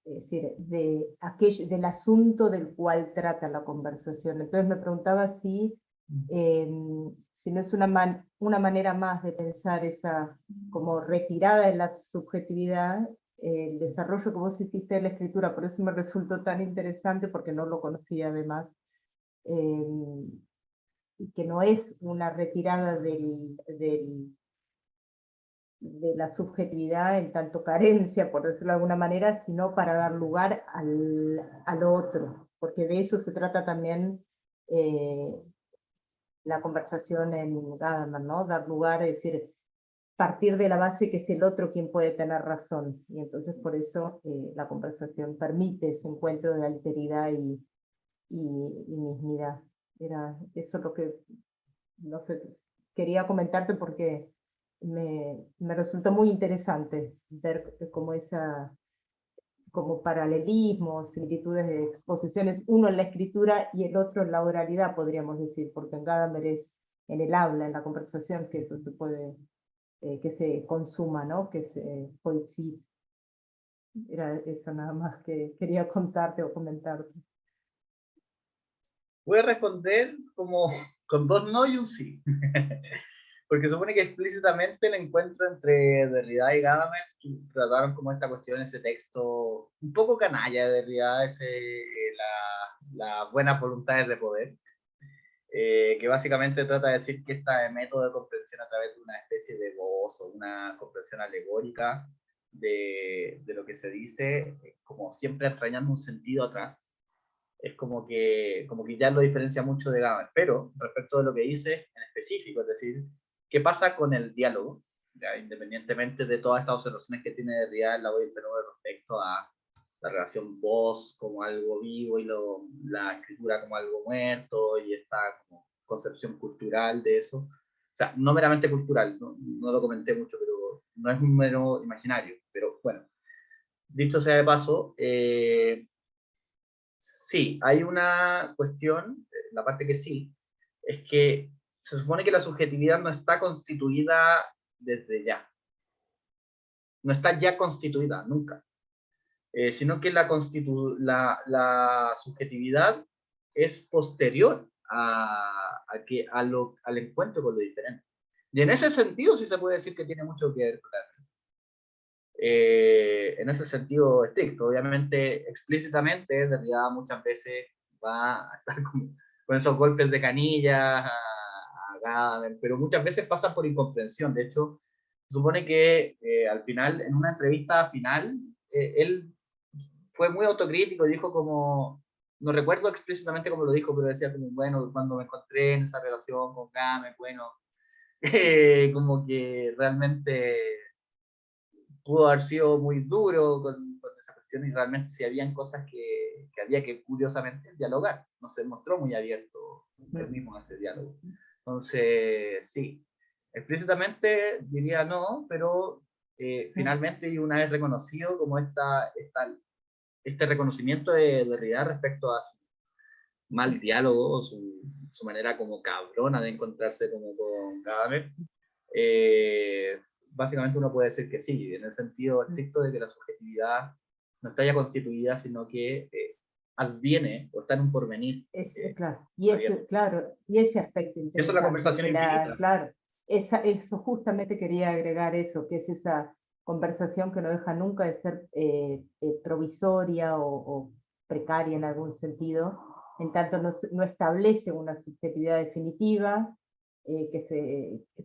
es decir, del asunto del cual trata la conversación. Entonces me preguntaba si no es una manera más de pensar esa como retirada de la subjetividad, el desarrollo que vos hiciste de la escritura, por eso me resultó tan interesante, porque no lo conocía además, y que no es una retirada de la subjetividad en tanto carencia, por decirlo de alguna manera, sino para dar lugar al otro, porque de eso se trata también la conversación en Gadamer, ¿no? Dar lugar, es decir, partir de la base que es el otro quien puede tener razón, y entonces por eso la conversación permite ese encuentro de alteridad y mismidad. Era eso lo que, no sé, quería comentarte porque me resultó muy interesante ver como paralelismos, similitudes de exposiciones, uno en la escritura y el otro en la oralidad, podríamos decir, porque en Gadamer es en el habla, en la conversación, que eso se puede, que se consuma, ¿no? Que se coincide. Era eso nada más que quería contarte o comentarte. Voy a responder como con dos no y un sí. Porque supone que explícitamente el encuentro entre Derrida y Gadamer trataron como esta cuestión, ese texto un poco canalla de Derrida, las buenas voluntades de poder, que básicamente trata de decir que este método de comprensión a través de una especie de voz o una comprensión alegórica de lo que se dice, como siempre entrañando un sentido atrás, es como que ya lo diferencia mucho de Gadamer. Pero respecto de lo que dice en específico, es decir, ¿qué pasa con el diálogo? ya, independientemente de todas estas observaciones que tiene Derrida en la Voz respecto a la relación voz como algo vivo y la escritura como algo muerto, y esta como concepción cultural de eso. O sea, no meramente cultural, no lo comenté mucho, pero no es un mero imaginario. Pero bueno, dicho sea de paso, sí, hay una cuestión, la parte que sí, es que se supone que la subjetividad no está constituida desde ya. No está ya constituida, nunca. Sino que la subjetividad es posterior al encuentro con lo diferente. Y en ese sentido sí se puede decir que tiene mucho que ver con en ese sentido estricto. Obviamente, explícitamente, Derrida muchas veces va a estar con esos golpes de canilla a Gadamer, pero muchas veces pasa por incomprensión. De hecho, se supone que al final, en una entrevista final, él fue muy autocrítico y dijo como, no recuerdo explícitamente cómo lo dijo, pero decía como, bueno, cuando me encontré en esa relación con Gadamer, bueno, como que realmente pudo haber sido muy duro con esa cuestión, y realmente sí habían cosas que había que curiosamente dialogar. No se mostró muy abierto él mismo a ese diálogo. Entonces, sí, explícitamente diría no, pero finalmente, y una vez reconocido como este reconocimiento de Derrida respecto a su mal diálogo, su manera como cabrona de encontrarse como con Gadamer, básicamente uno puede decir que sí, en el sentido estricto de que la subjetividad no está ya constituida, sino que adviene o está en un porvenir. Claro, y ese aspecto interesante. Eso es la conversación infinita. Claro, eso justamente quería agregar eso, que es esa conversación que no deja nunca de ser provisoria o precaria en algún sentido, en tanto no establece una subjetividad definitiva,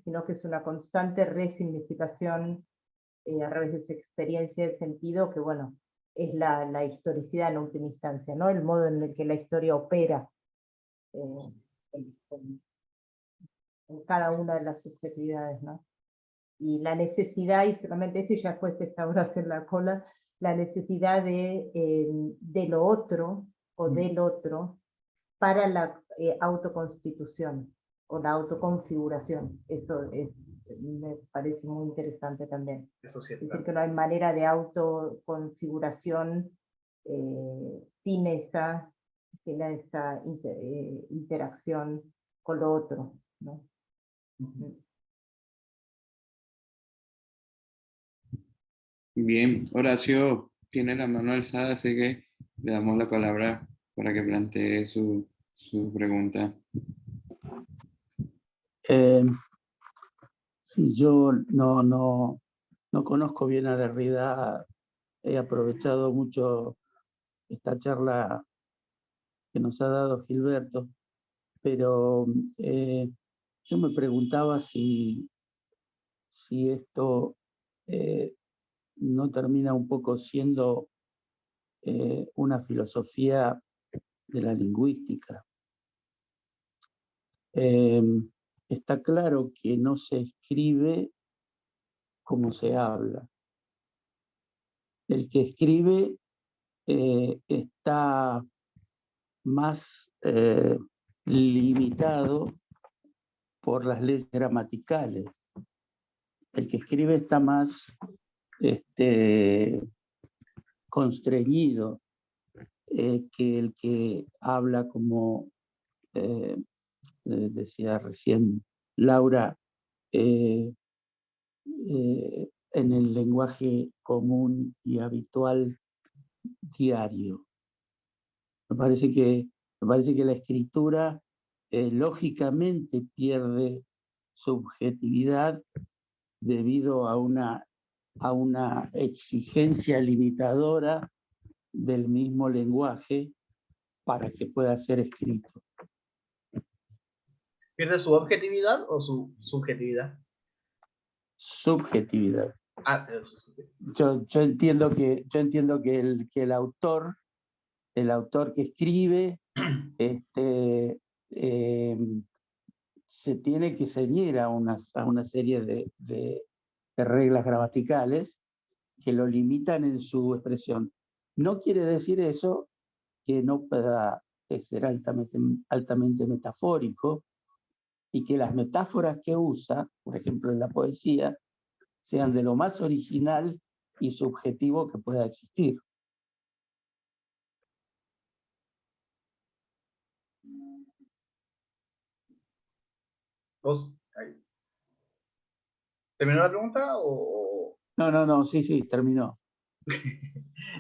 sino que es una constante resignificación a través de esa experiencia de sentido, que bueno, es la historicidad en última instancia, ¿no? El modo en el que la historia opera en cada una de las subjetividades, ¿no? Y la necesidad, y solamente esto, y ya después esta hora hacer la cola, la necesidad de lo otro o del otro para la autoconstitución o la autoconfiguración. Eso me parece muy interesante también. Eso sí, es decir, que no hay manera de autoconfiguración sin esta interacción con lo otro, ¿no? Bien, Horacio tiene la mano alzada, así que le damos la palabra para que plantee su pregunta. Sí, yo no conozco bien a Derrida. He aprovechado mucho esta charla que nos ha dado Gilberto, pero yo me preguntaba si esto no termina un poco siendo una filosofía de la lingüística. Está claro que no se escribe como se habla. El que escribe está más limitado por las leyes gramaticales. El que escribe está más constreñido que el que habla, como decía recién Laura, en el lenguaje común y habitual diario. Me parece que la escritura lógicamente pierde subjetividad debido a una exigencia limitadora del mismo lenguaje para que pueda ser escrito. ¿Pierde su objetividad o su subjetividad? Subjetividad. Yo entiendo que el autor que escribe se tiene que ceñir a una serie de reglas gramaticales que lo limitan en su expresión. No quiere decir eso que no pueda ser altamente metafórico y que las metáforas que usa, por ejemplo en la poesía, sean de lo más original y subjetivo que pueda existir. ¿Terminó la pregunta o...? No, sí, terminó.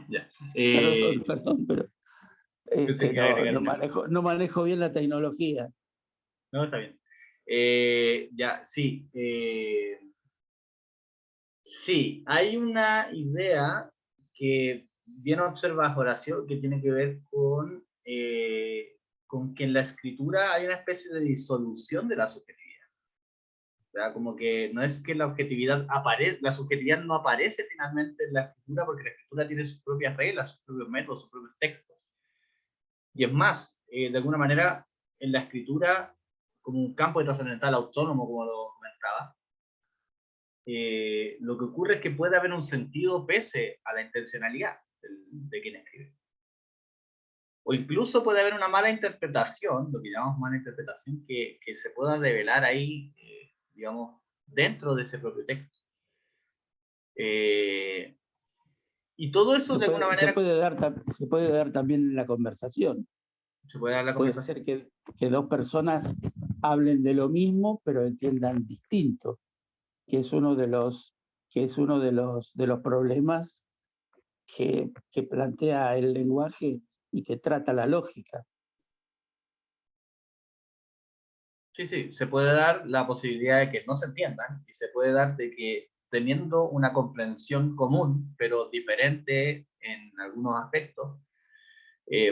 Ya. Perdón, pero Pensé que iba a agregar no manejo bien la tecnología. No, está bien. Ya, sí. Sí, hay una idea que bien observa Horacio que tiene que ver con que en la escritura hay una especie de disolución de la subjetividad. O sea, como que no es que la objetividad aparece, la subjetividad no aparece finalmente en la escritura porque la escritura tiene sus propias reglas, sus propios métodos, sus propios textos. Y es más, de alguna manera, en la escritura, como un campo de trascendental autónomo, como lo comentaba, lo que ocurre es que puede haber un sentido pese a la intencionalidad de quien escribe. O incluso puede haber una mala interpretación, lo que llamamos mala interpretación, que se pueda revelar ahí, digamos, dentro de ese propio texto. Y todo eso de alguna manera... Se puede dar también en la conversación. Se puede dar la Puede conversación. ser que dos personas hablen de lo mismo, pero entiendan distinto, que es uno de los problemas que plantea el lenguaje y que trata la lógica. Sí, se puede dar la posibilidad de que no se entiendan y se puede dar de que teniendo una comprensión común, pero diferente en algunos aspectos,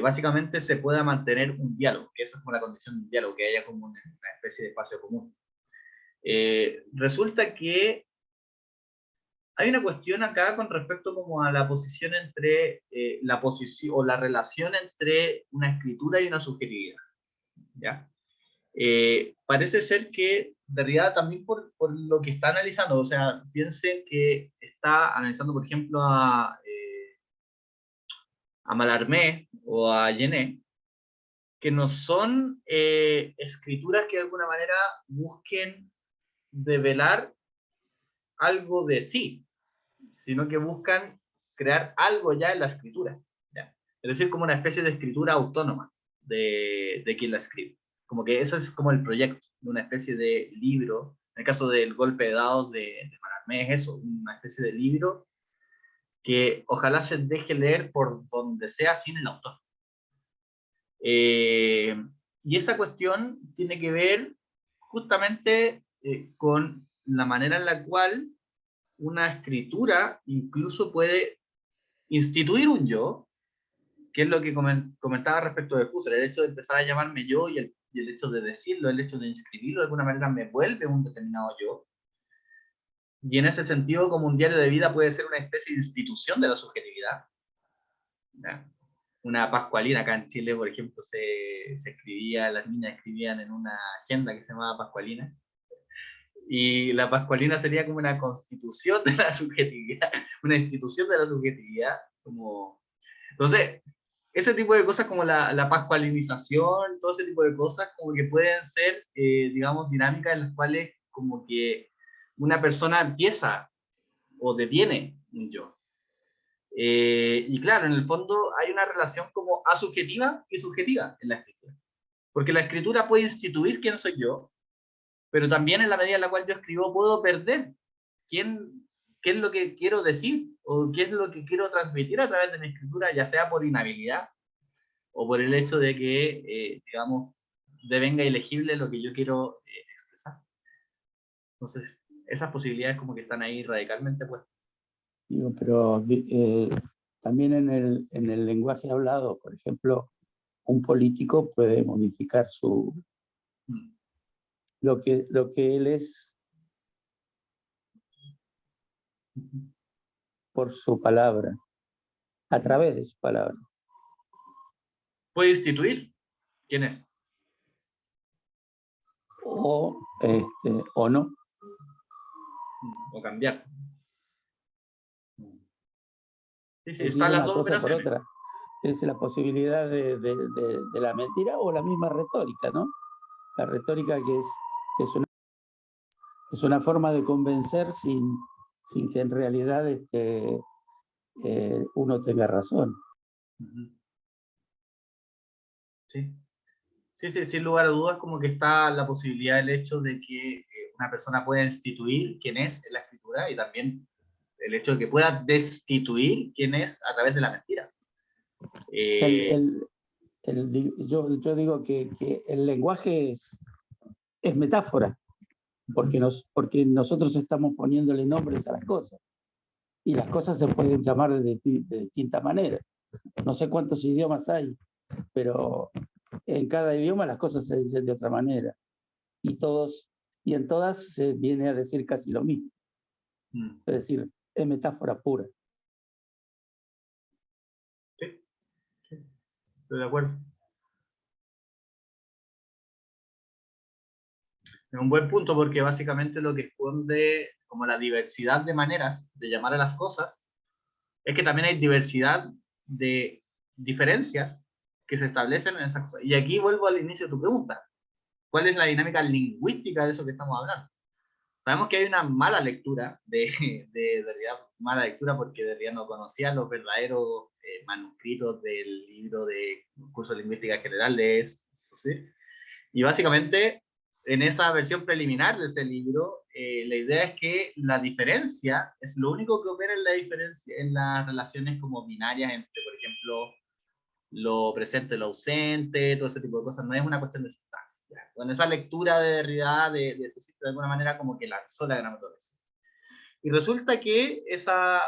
básicamente se pueda mantener un diálogo, que esa es como la condición de un diálogo, que haya como una especie de espacio común. Resulta que hay una cuestión acá con respecto como a la posición entre, la posición o la relación entre una escritura y una subjetividad, ¿ya? Parece ser que Derrida también por lo que está analizando, o sea, piensen que está analizando, por ejemplo, a Mallarmé o a Genet, que no son escrituras que de alguna manera busquen develar algo de sí, sino que buscan crear algo ya en la escritura, ¿ya? Es decir, como una especie de escritura autónoma de quien la escribe. Como que eso es como el proyecto, de una especie de libro. En el caso del golpe de dados de Mallarmé es eso, una especie de libro que ojalá se deje leer por donde sea sin el autor. Y esa cuestión tiene que ver justamente con la manera en la cual una escritura incluso puede instituir un yo, que es lo que comentaba respecto de Husserl, el hecho de empezar a llamarme yo y el hecho de decirlo, el hecho de inscribirlo de alguna manera me vuelve un determinado yo. Y en ese sentido, como un diario de vida puede ser una especie de institución de la subjetividad, ¿ya? Una pascualina acá en Chile, por ejemplo, se escribía, las niñas escribían en una agenda que se llamaba pascualina, y la pascualina sería como una constitución de la subjetividad, una institución de la subjetividad, como... Entonces, ese tipo de cosas como la pascualinización, todo ese tipo de cosas como que pueden ser, digamos, dinámicas en las cuales como que una persona empieza o deviene un yo. Y claro, en el fondo hay una relación como asubjetiva y subjetiva en la escritura. Porque la escritura puede instituir quién soy yo, pero también en la medida en la cual yo escribo puedo perder qué es lo que quiero decir o qué es lo que quiero transmitir a través de mi escritura, ya sea por inhabilidad o por el hecho de que, digamos, devenga ilegible lo que yo quiero expresar. Entonces, esas posibilidades como que están ahí radicalmente puestas. Digo, pero también en el lenguaje hablado, por ejemplo, un político puede modificar lo que él es por su palabra, a través de su palabra. ¿Puede instituir quién es? O no. o cambiar. Sí, sí, Decir están las una dos cosa por operaciones. otra. Es la posibilidad de la mentira o la misma retórica, ¿no? La retórica que es una forma de convencer sin que en realidad uno tenga razón. Ujú. Sí. Sí, sí, sin lugar a dudas, como que está la posibilidad del hecho de que una persona pueda instituir quién es en la escritura y también el hecho de que pueda destituir quién es a través de la mentira. Yo digo que el lenguaje es metáfora, porque nosotros estamos poniéndole nombres a las cosas, y las cosas se pueden llamar de distintas maneras. No sé cuántos idiomas hay, pero en cada idioma las cosas se dicen de otra manera, y en todas se viene a decir casi lo mismo. Es decir, es metáfora pura. Sí, sí, estoy de acuerdo. Es un buen punto porque básicamente lo que esconde como la diversidad de maneras de llamar a las cosas es que también hay diversidad de diferencias que se establecen en esas cosas. Y aquí vuelvo al inicio de tu pregunta. ¿Cuál es la dinámica lingüística de eso que estamos hablando? Sabemos que hay una mala lectura de Derrida, mala lectura porque Derrida no conocía los verdaderos manuscritos del libro de curso de lingüística general de eso, ¿sí? Y básicamente en esa versión preliminar de ese libro, la idea es que la diferencia es lo único que opera en la diferencia en las relaciones como binarias entre, por ejemplo, lo presente, lo ausente, todo ese tipo de cosas. No es una cuestión de sustancia. Con esa lectura de Derrida, de alguna manera como que lanzó la gramatosis. Y resulta que esa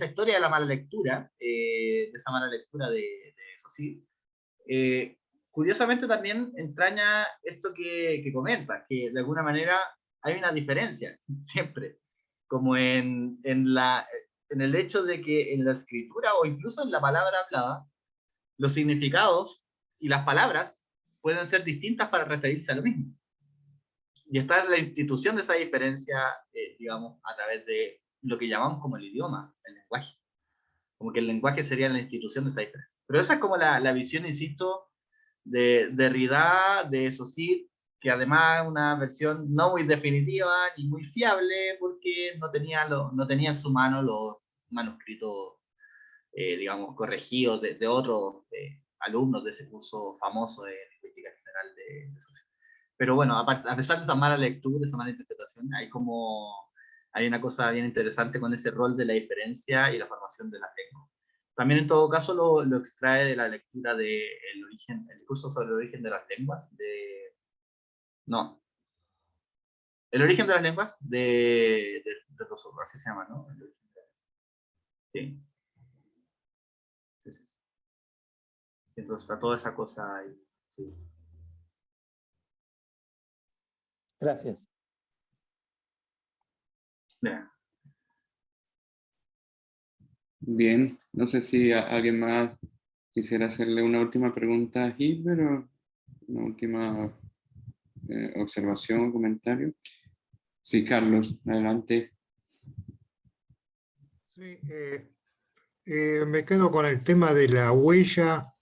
historia de la mala lectura, de esa mala lectura de Saussure, curiosamente también entraña esto que comentas, que de alguna manera hay una diferencia, siempre, como en el hecho de que en la escritura o incluso en la palabra hablada, los significados y las palabras pueden ser distintas para referirse a lo mismo. Y está la institución de esa diferencia, digamos, a través de lo que llamamos como el idioma, el lenguaje. Como que el lenguaje sería la institución de esa diferencia. Pero esa es como la visión, insisto, de Derrida, de Saussure, que además es una versión no muy definitiva ni muy fiable porque no tenía en su mano los manuscritos, digamos, corregidos de otros alumnos de ese curso famoso de lingüística general de Saussure. Pero bueno, a pesar de esa mala lectura, esa mala interpretación, hay una cosa bien interesante con ese rol de la diferencia y la formación de la lengua. También en todo caso lo extrae de la lectura del el curso sobre el origen de las lenguas, no, el origen de las lenguas de Rousseau, así se llama, ¿no? Sí. Sí, sí. Entonces está toda esa cosa ahí. Sí. Gracias. Bien. Bien, no sé si alguien más quisiera hacerle una última pregunta a Gilbert o una última observación o comentario. Sí, Carlos, adelante. Sí, me quedo con el tema de la huella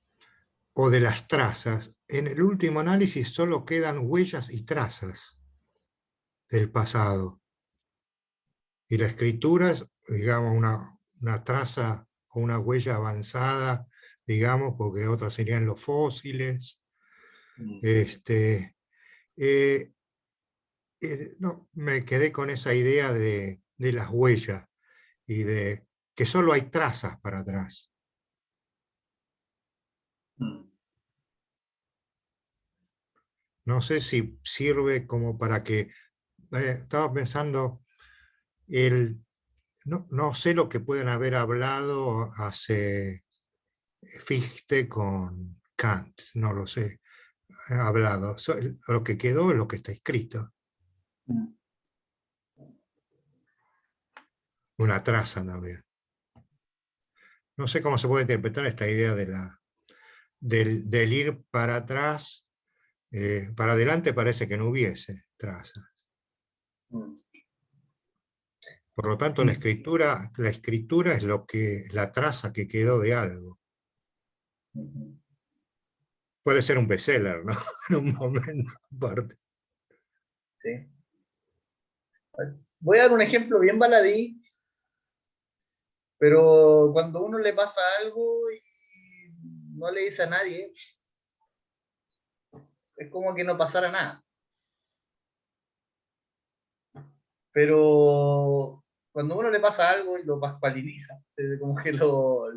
o de las trazas. En el último análisis solo quedan huellas y trazas del pasado. Y la escritura es, digamos, una traza o una huella avanzada, digamos, porque otras serían los fósiles. No, me quedé con esa idea de las huellas y de que solo hay trazas para atrás. No sé si sirve como para que... estaba pensando, no sé lo que pueden haber hablado hace Fichte con Kant, no lo sé, hablado. Lo que quedó es lo que está escrito. Una traza también. No sé cómo se puede interpretar esta idea del ir para atrás. Para adelante parece que no hubiese trazas. Por lo tanto, la escritura es la traza que quedó de algo. Puede ser un bestseller, ¿no? En un momento aparte. ¿Sí? Voy a dar un ejemplo bien baladí, pero cuando a uno le pasa algo y no le dice a nadie, es como que no pasara nada. Pero cuando a uno le pasa algo y lo pascualiniza, como que lo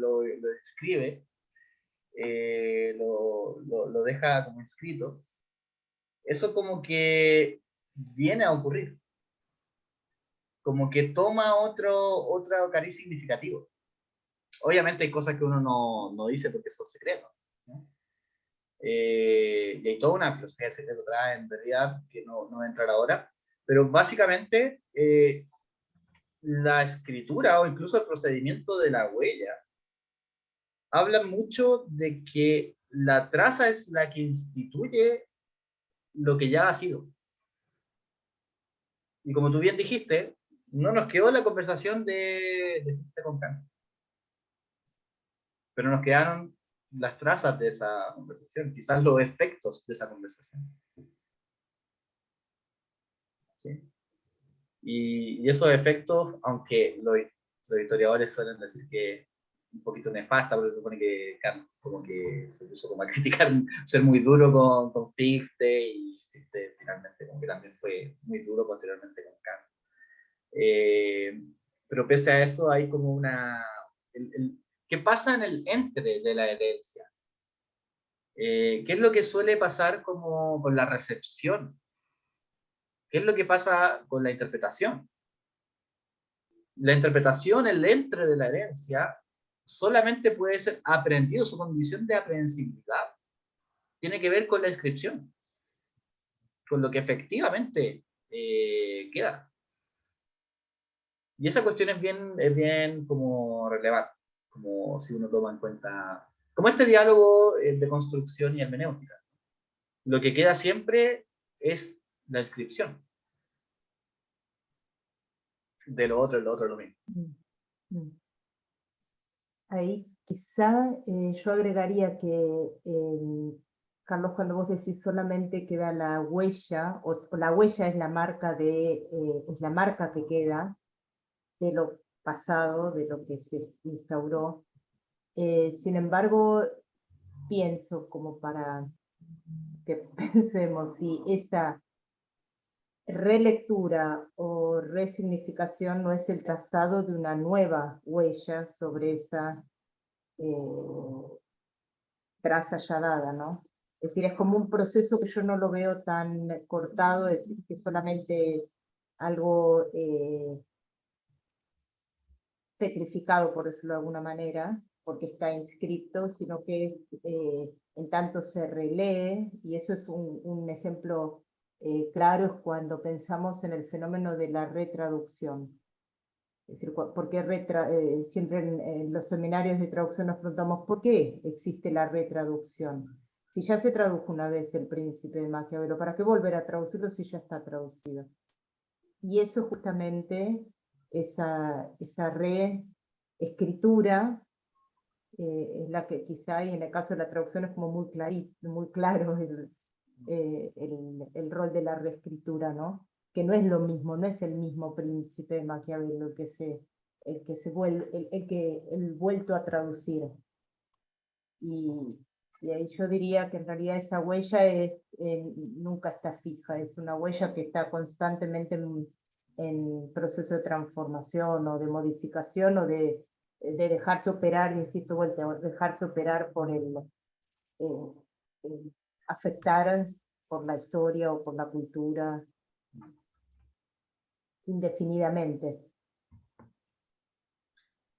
escribe, lo deja como escrito, eso como que viene a ocurrir, como que toma otro cariz significativo. Obviamente hay cosas que uno no dice porque son secretos, ¿no? Y hay toda una filosofía de secreto atrás, en realidad, que no voy a entrar ahora, pero básicamente la escritura o incluso el procedimiento de la huella habla mucho de que la traza es la que instituye lo que ya ha sido. Y como tú bien dijiste, no nos quedó la conversación de Fichte con Kant, pero nos quedaron las trazas de esa conversación, quizás los efectos de esa conversación. ¿Sí? Y esos efectos, aunque los historiadores suelen decir que un poquito nefasta, porque se supone que Kant como que se puso como a criticar, ser muy duro con Fichte, y Fichte finalmente como que también fue muy duro posteriormente con Kant. Pero pese a eso hay como una... ¿Qué pasa en el entre de la herencia? ¿Qué es lo que suele pasar como con la recepción? ¿Qué es lo que pasa con la interpretación? La interpretación, el entre de la herencia, solamente puede ser aprendido, su condición de aprehensibilidad tiene que ver con la inscripción, con lo que efectivamente queda. Y esa cuestión es bien como relevante, como si uno toma en cuenta, como este diálogo de construcción y hermenéutica. Lo que queda siempre es la inscripción. De lo otro, lo mismo. Ahí quizá yo agregaría que, Carlos, cuando vos decís solamente queda la huella, o la huella es la marca es la marca que queda de lo pasado, de lo que se instauró. Sin embargo, pienso como para que pensemos si esta relectura o resignificación no es el trazado de una nueva huella sobre esa traza ya dada, ¿no? Es decir, es como un proceso que yo no lo veo tan cortado, es decir, que solamente es algo petrificado, por decirlo de alguna manera, porque está inscrito, sino que es, en tanto se relee, y eso es un ejemplo claro, es cuando pensamos en el fenómeno de la retraducción. Es decir, porque siempre en los seminarios de traducción nos preguntamos por qué existe la retraducción. Si ya se tradujo una vez El Príncipe de Maquiavelo, ¿para qué volver a traducirlo si ya está traducido? Y eso justamente, esa reescritura, es la que quizá, y en el caso de la traducción es como muy claro el rol de la reescritura, ¿no? Que no es lo mismo, no es el mismo Príncipe de Maquiavelo el vuelto a traducir. Y ahí yo diría que en realidad esa huella nunca está fija, es una huella que está constantemente en proceso de transformación o de modificación o de dejarse operar, insisto, dejarse operar por el afectar por la historia o por la cultura indefinidamente.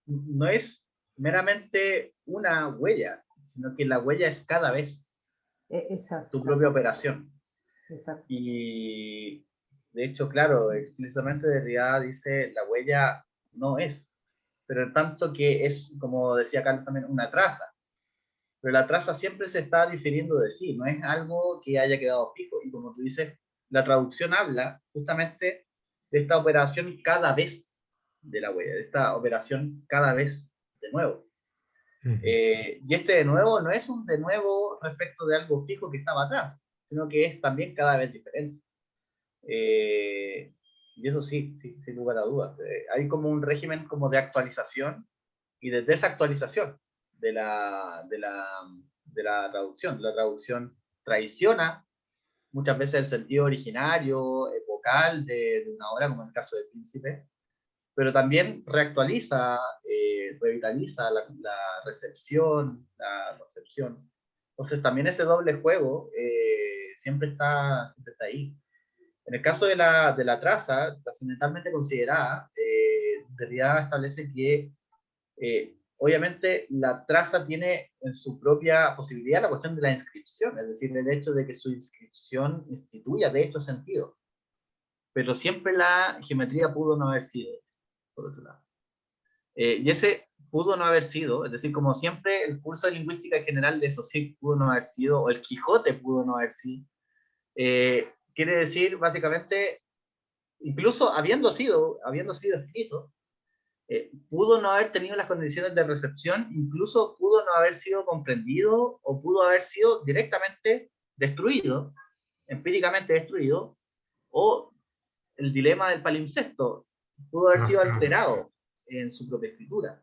No es meramente una huella, sino que la huella es cada vez Exacto. tu propia operación. Exacto. Y de hecho, claro, explícitamente Derrida dice la huella no es, pero en tanto que es, como decía Carlos también, una traza. Pero la traza siempre se está difiriendo de sí, no es algo que haya quedado fijo. Y como tú dices, la traducción habla justamente de esta operación cada vez. de la huella, de esta operación cada vez de nuevo. Ujú. Y este de nuevo no es un de nuevo respecto de algo fijo que estaba atrás, sino que es también cada vez diferente. Y eso sí, sin lugar a dudas. Hay como un régimen como de actualización y de desactualización de la traducción. La traducción traiciona muchas veces el sentido originario, epocal de una obra, como en el caso del Príncipe, pero también reactualiza, revitaliza la recepción, la concepción. Entonces también ese doble juego siempre está ahí. En el caso de la traza, trascendentalmente considerada, Derrida establece que obviamente la traza tiene en su propia posibilidad la cuestión de la inscripción, es decir, el hecho de que su inscripción instituya de hecho sentido, pero siempre la geometría pudo no haber sido, por otro lado. Y ese pudo no haber sido, es decir, como siempre, el curso de lingüística general de Saussure pudo no haber sido, o el Quijote pudo no haber sido, quiere decir básicamente, incluso habiendo sido escrito, pudo no haber tenido las condiciones de recepción, incluso pudo no haber sido comprendido o pudo haber sido directamente destruido, empíricamente destruido, o el dilema del palimpsesto, pudo haber sido Ajá. alterado en su propia escritura,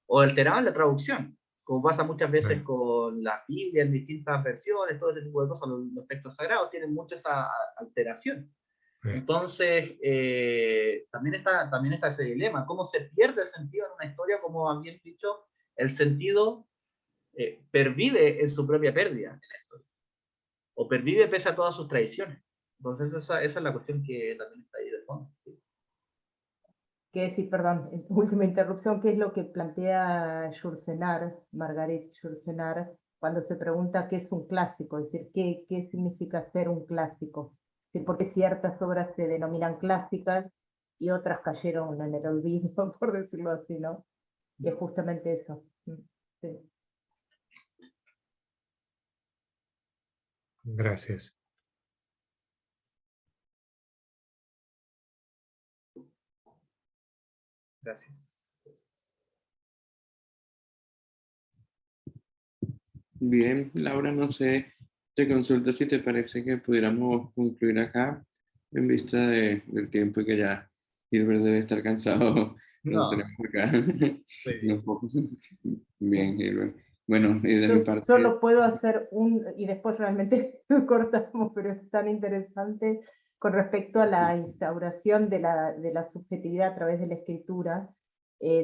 o alterado en la traducción, como pasa muchas veces Sí. con la Biblia en distintas versiones, todo ese tipo de cosas, los textos sagrados tienen mucha esa alteración. Sí. Entonces, también está ese dilema, cómo se pierde el sentido en una historia, como han bien dicho, el sentido pervive en su propia pérdida en la historia, o pervive pese a todas sus tradiciones. Entonces, esa es la cuestión que también está ahí de fondo. Sí, perdón, última interrupción, ¿qué es lo que plantea Margaret Yourcenar, cuando se pregunta qué es un clásico? Es decir, ¿qué significa ser un clásico? Es decir, porque ciertas obras se denominan clásicas y otras cayeron en el olvido, por decirlo así, ¿no? Y es justamente eso. Sí. Gracias. Gracias. Bien, Laura, no sé, te consulto si te parece que pudiéramos concluir acá en vista del tiempo y que ya Gilbert debe estar cansado. Lo No, tenemos acá. muy No bien. puedo. Bien, Gilbert. Bueno, y de Yo mi parte, solo puedo hacer y después realmente cortamos, pero es tan interesante con respecto a la instauración de la subjetividad a través de la escritura.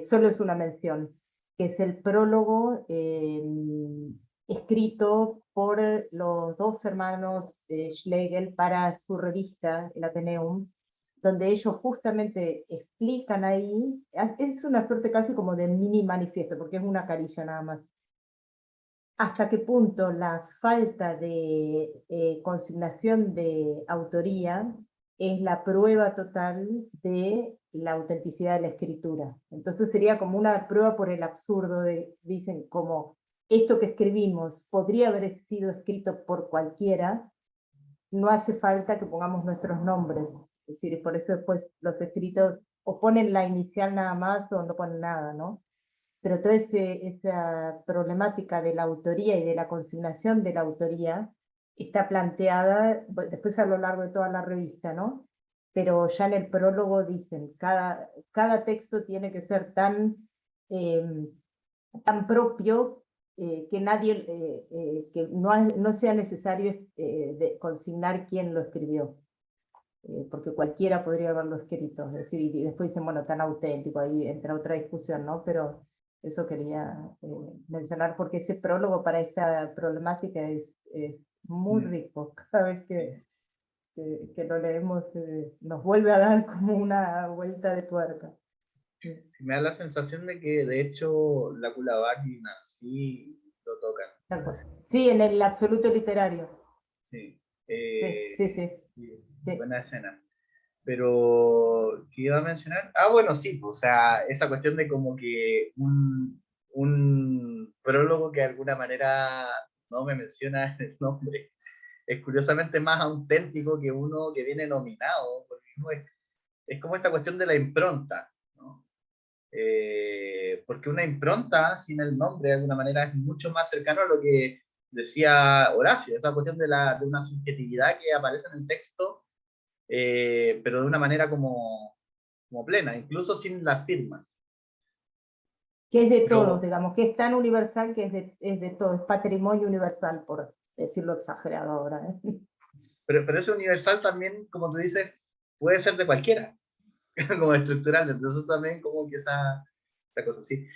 Solo es una mención, que es el prólogo escrito por los dos hermanos Schlegel para su revista, el Atheneum, donde ellos justamente explican ahí, es una suerte casi como de mini manifiesto, porque es una carilla nada más, hasta qué punto la falta de consignación de autoría es la prueba total de la autenticidad de la escritura. Entonces sería como una prueba por el absurdo, dicen como esto que escribimos podría haber sido escrito por cualquiera, no hace falta que pongamos nuestros nombres. Es decir, por eso después los escritos o ponen la inicial nada más o no ponen nada, ¿no? Pero toda esa problemática de la autoría y de la consignación de la autoría está planteada después a lo largo de toda la revista, ¿no? Pero ya en el prólogo dicen, cada texto tiene que ser tan propio que nadie, que no sea necesario consignar quién lo escribió. Porque cualquiera podría haberlo escrito, es decir, y después dicen, bueno, tan auténtico, ahí entra otra discusión, ¿no? Pero eso quería mencionar, porque ese prólogo para esta problemática es muy rico. Cada vez que lo leemos nos vuelve a dar como una vuelta de tuerca. Sí, me da la sensación de que, de hecho, la Kulabak y Nancy lo tocan. Tal cual. Sí, en el absoluto literario. Sí. Sí. Sí, Sí. buena escena. Pero, ¿qué iba a mencionar? Ah, bueno, sí, pues, o sea, esa cuestión de como que un prólogo que de alguna manera no me menciona el nombre, es curiosamente más auténtico que uno que viene nominado, porque es como esta cuestión de la impronta, ¿no? porque una impronta sin el nombre de alguna manera es mucho más cercano a lo que decía Horacio, esa cuestión de una subjetividad que aparece en el texto, pero de una manera como plena, incluso sin la firma. Que es de Pero- todos, digamos, que es tan universal que es de todo, es patrimonio universal, por decirlo exagerado ahora. pero ese universal también, como tú dices, puede ser de cualquiera, como estructural, entonces también como que esa cosa, sí.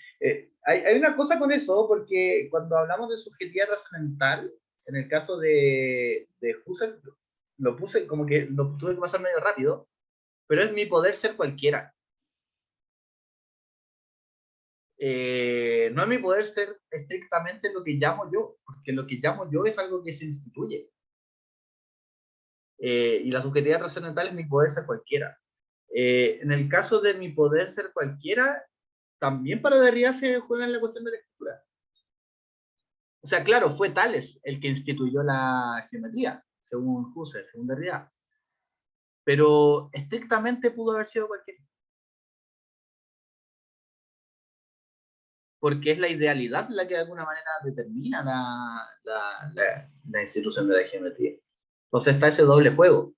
Hay una cosa con eso, porque cuando hablamos de subjetividad trascendental, en el caso de Husserl, lo puse como que lo tuve que pasar medio rápido, pero es mi poder ser cualquiera. No es mi poder ser estrictamente lo que llamo yo, porque lo que llamo yo es algo que se instituye. Y la subjetividad trascendental es mi poder ser cualquiera. En el caso de mi poder ser cualquiera, también para Derrida se juega en la cuestión de la escritura. O sea, claro, fue Tales el que instituyó la geometría, según Husserl, según Derrida. Pero estrictamente pudo haber sido cualquiera. Porque es la idealidad la que de alguna manera determina la institución de la geometría. Entonces está ese doble juego.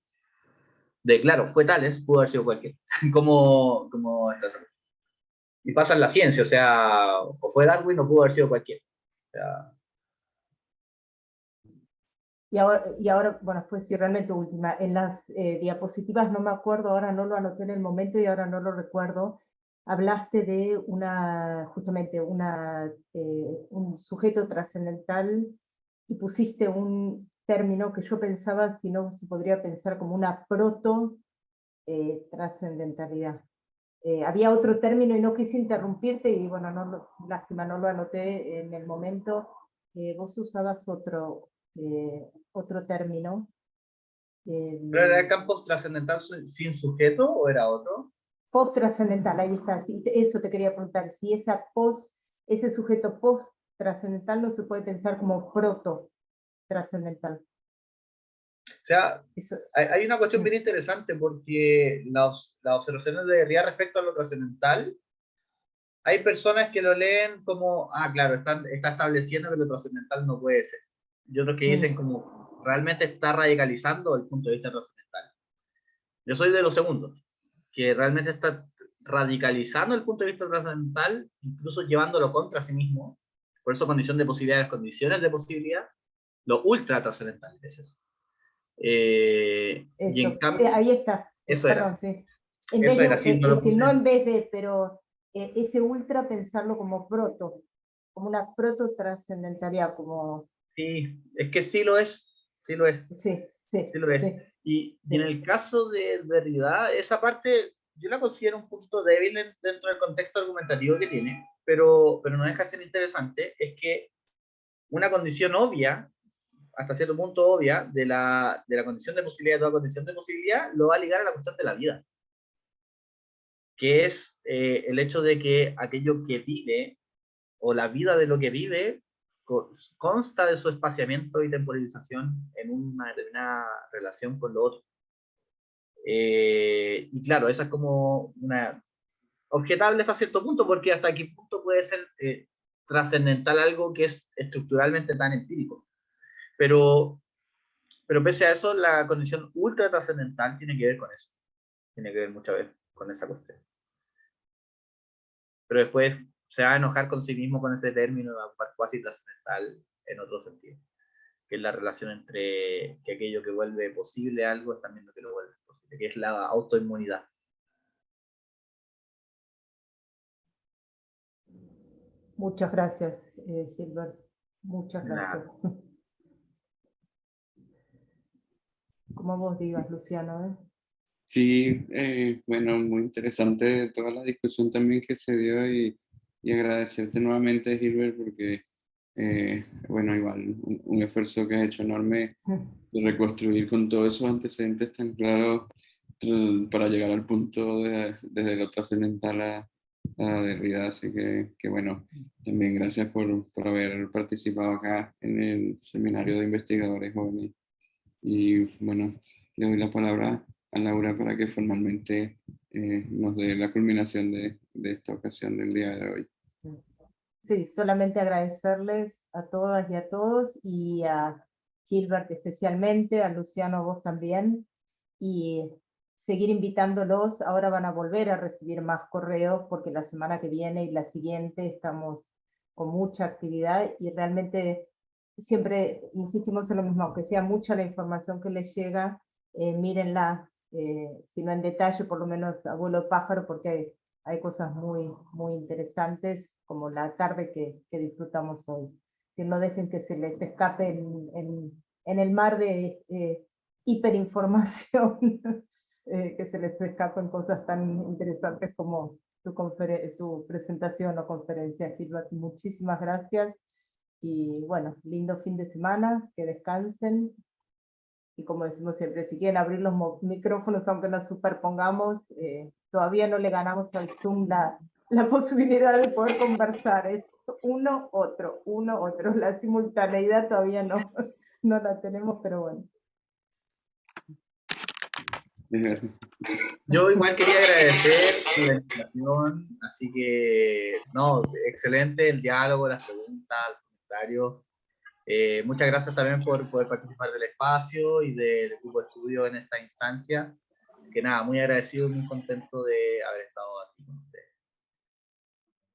De claro, fue Tales, pudo haber sido cualquiera. como y pasa en la ciencia, o sea, o fue Darwin o pudo haber sido cualquiera. O sea, Y ahora, bueno, pues sí, realmente última. En las diapositivas no me acuerdo, ahora no lo anoté en el momento y ahora no lo recuerdo. Hablaste de justamente un sujeto trascendental y pusiste un término que yo pensaba, si no se podría pensar como una trascendentalidad. Había otro término y no quise interrumpirte y bueno, lástima, no lo anoté en el momento. Vos usabas otro término. ¿pero era el campo trascendental sin sujeto o era otro? Post-trascendental, ahí está. Sí, eso te quería preguntar, si ese sujeto post-trascendental no se puede pensar como proto-trascendental. O sea, Eso, hay una cuestión sí. bien interesante porque las observaciones de Derrida respecto a lo trascendental, hay personas que lo leen como, claro, está estableciendo que lo trascendental no puede ser. Y otros que dicen como, realmente está radicalizando el punto de vista trascendental. Yo soy de los segundos, que realmente está radicalizando el punto de vista trascendental, incluso llevándolo contra sí mismo. Por eso condición de posibilidad, las condiciones de posibilidad, lo ultra trascendental es eso. Y en Eso, cambio, ahí está. eso era Perdón, así. sí. En vez Eso de, era así, no es lo decir, puse. no en vez de, pero ese ultra pensarlo como como una proto-trascendentalidad, como, Sí, es que sí lo es, sí lo es, sí, sí, sí lo es. sí, Y en sí. el caso de Derrida, esa parte yo la considero un poquito débil dentro del contexto argumentativo que tiene, pero no deja de ser interesante, es que una condición obvia, hasta cierto punto obvia, de la condición de posibilidad, de toda condición de posibilidad, lo va a ligar a la cuestión de la vida, que es el hecho de que aquello que vive, o la vida de lo que vive, consta de su espaciamiento y temporalización en una determinada relación con lo otro. Y claro, esa es como una objetable hasta cierto punto, porque hasta qué punto puede ser trascendental algo que es estructuralmente tan empírico. Pero pese a eso, la condición ultra trascendental tiene que ver con eso. Tiene que ver muchas veces con esa cuestión. Pero después se va a enojar con sí mismo con ese término cuasi trascendental en otro sentido, que es la relación entre que aquello que vuelve posible algo es también lo que lo vuelve posible, que es la autoinmunidad. Muchas gracias, Gilbert. Muchas gracias. Nada. Como vos digas, Luciano, ¿eh? Sí, bueno, muy interesante toda la discusión también que se dio y agradecerte nuevamente, Gilbert, porque, bueno, igual, un esfuerzo que has hecho enorme de reconstruir con todos esos antecedentes tan claros para llegar al punto desde lo trascendental a Derrida. Así que, bueno, también gracias por haber participado acá en el seminario de investigadores jóvenes. Y bueno, le doy la palabra a Laura para que formalmente nos dé la culminación de de esta ocasión del día de hoy. Sí, solamente agradecerles a todas y a todos, y a Gilbert especialmente, a Luciano, a vos también, y seguir invitándolos. Ahora van a volver a recibir más correos, porque la semana que viene y la siguiente estamos con mucha actividad, y realmente siempre insistimos en lo mismo, aunque sea mucha la información que les llega, mírenla, si no en detalle, por lo menos a vuelo de pájaro, porque hay cosas muy, muy interesantes, como la tarde que disfrutamos hoy. Que no dejen que se les escape en el mar de hiperinformación, que se les escapen cosas tan interesantes como tu presentación o conferencia, Gilbert. Muchísimas gracias, y bueno, lindo fin de semana, que descansen. Y como decimos siempre, si quieren abrir los micrófonos, aunque nos superpongamos, todavía no le ganamos al Zoom la posibilidad de poder conversar. Es uno, otro. La simultaneidad todavía no, no la tenemos, pero bueno. Yo igual quería agradecer la invitación, así que, no, excelente el diálogo, las preguntas, los comentarios. Muchas gracias también por poder participar del espacio y del grupo de estudio en esta instancia. Que nada, muy agradecido y muy contento de haber estado aquí.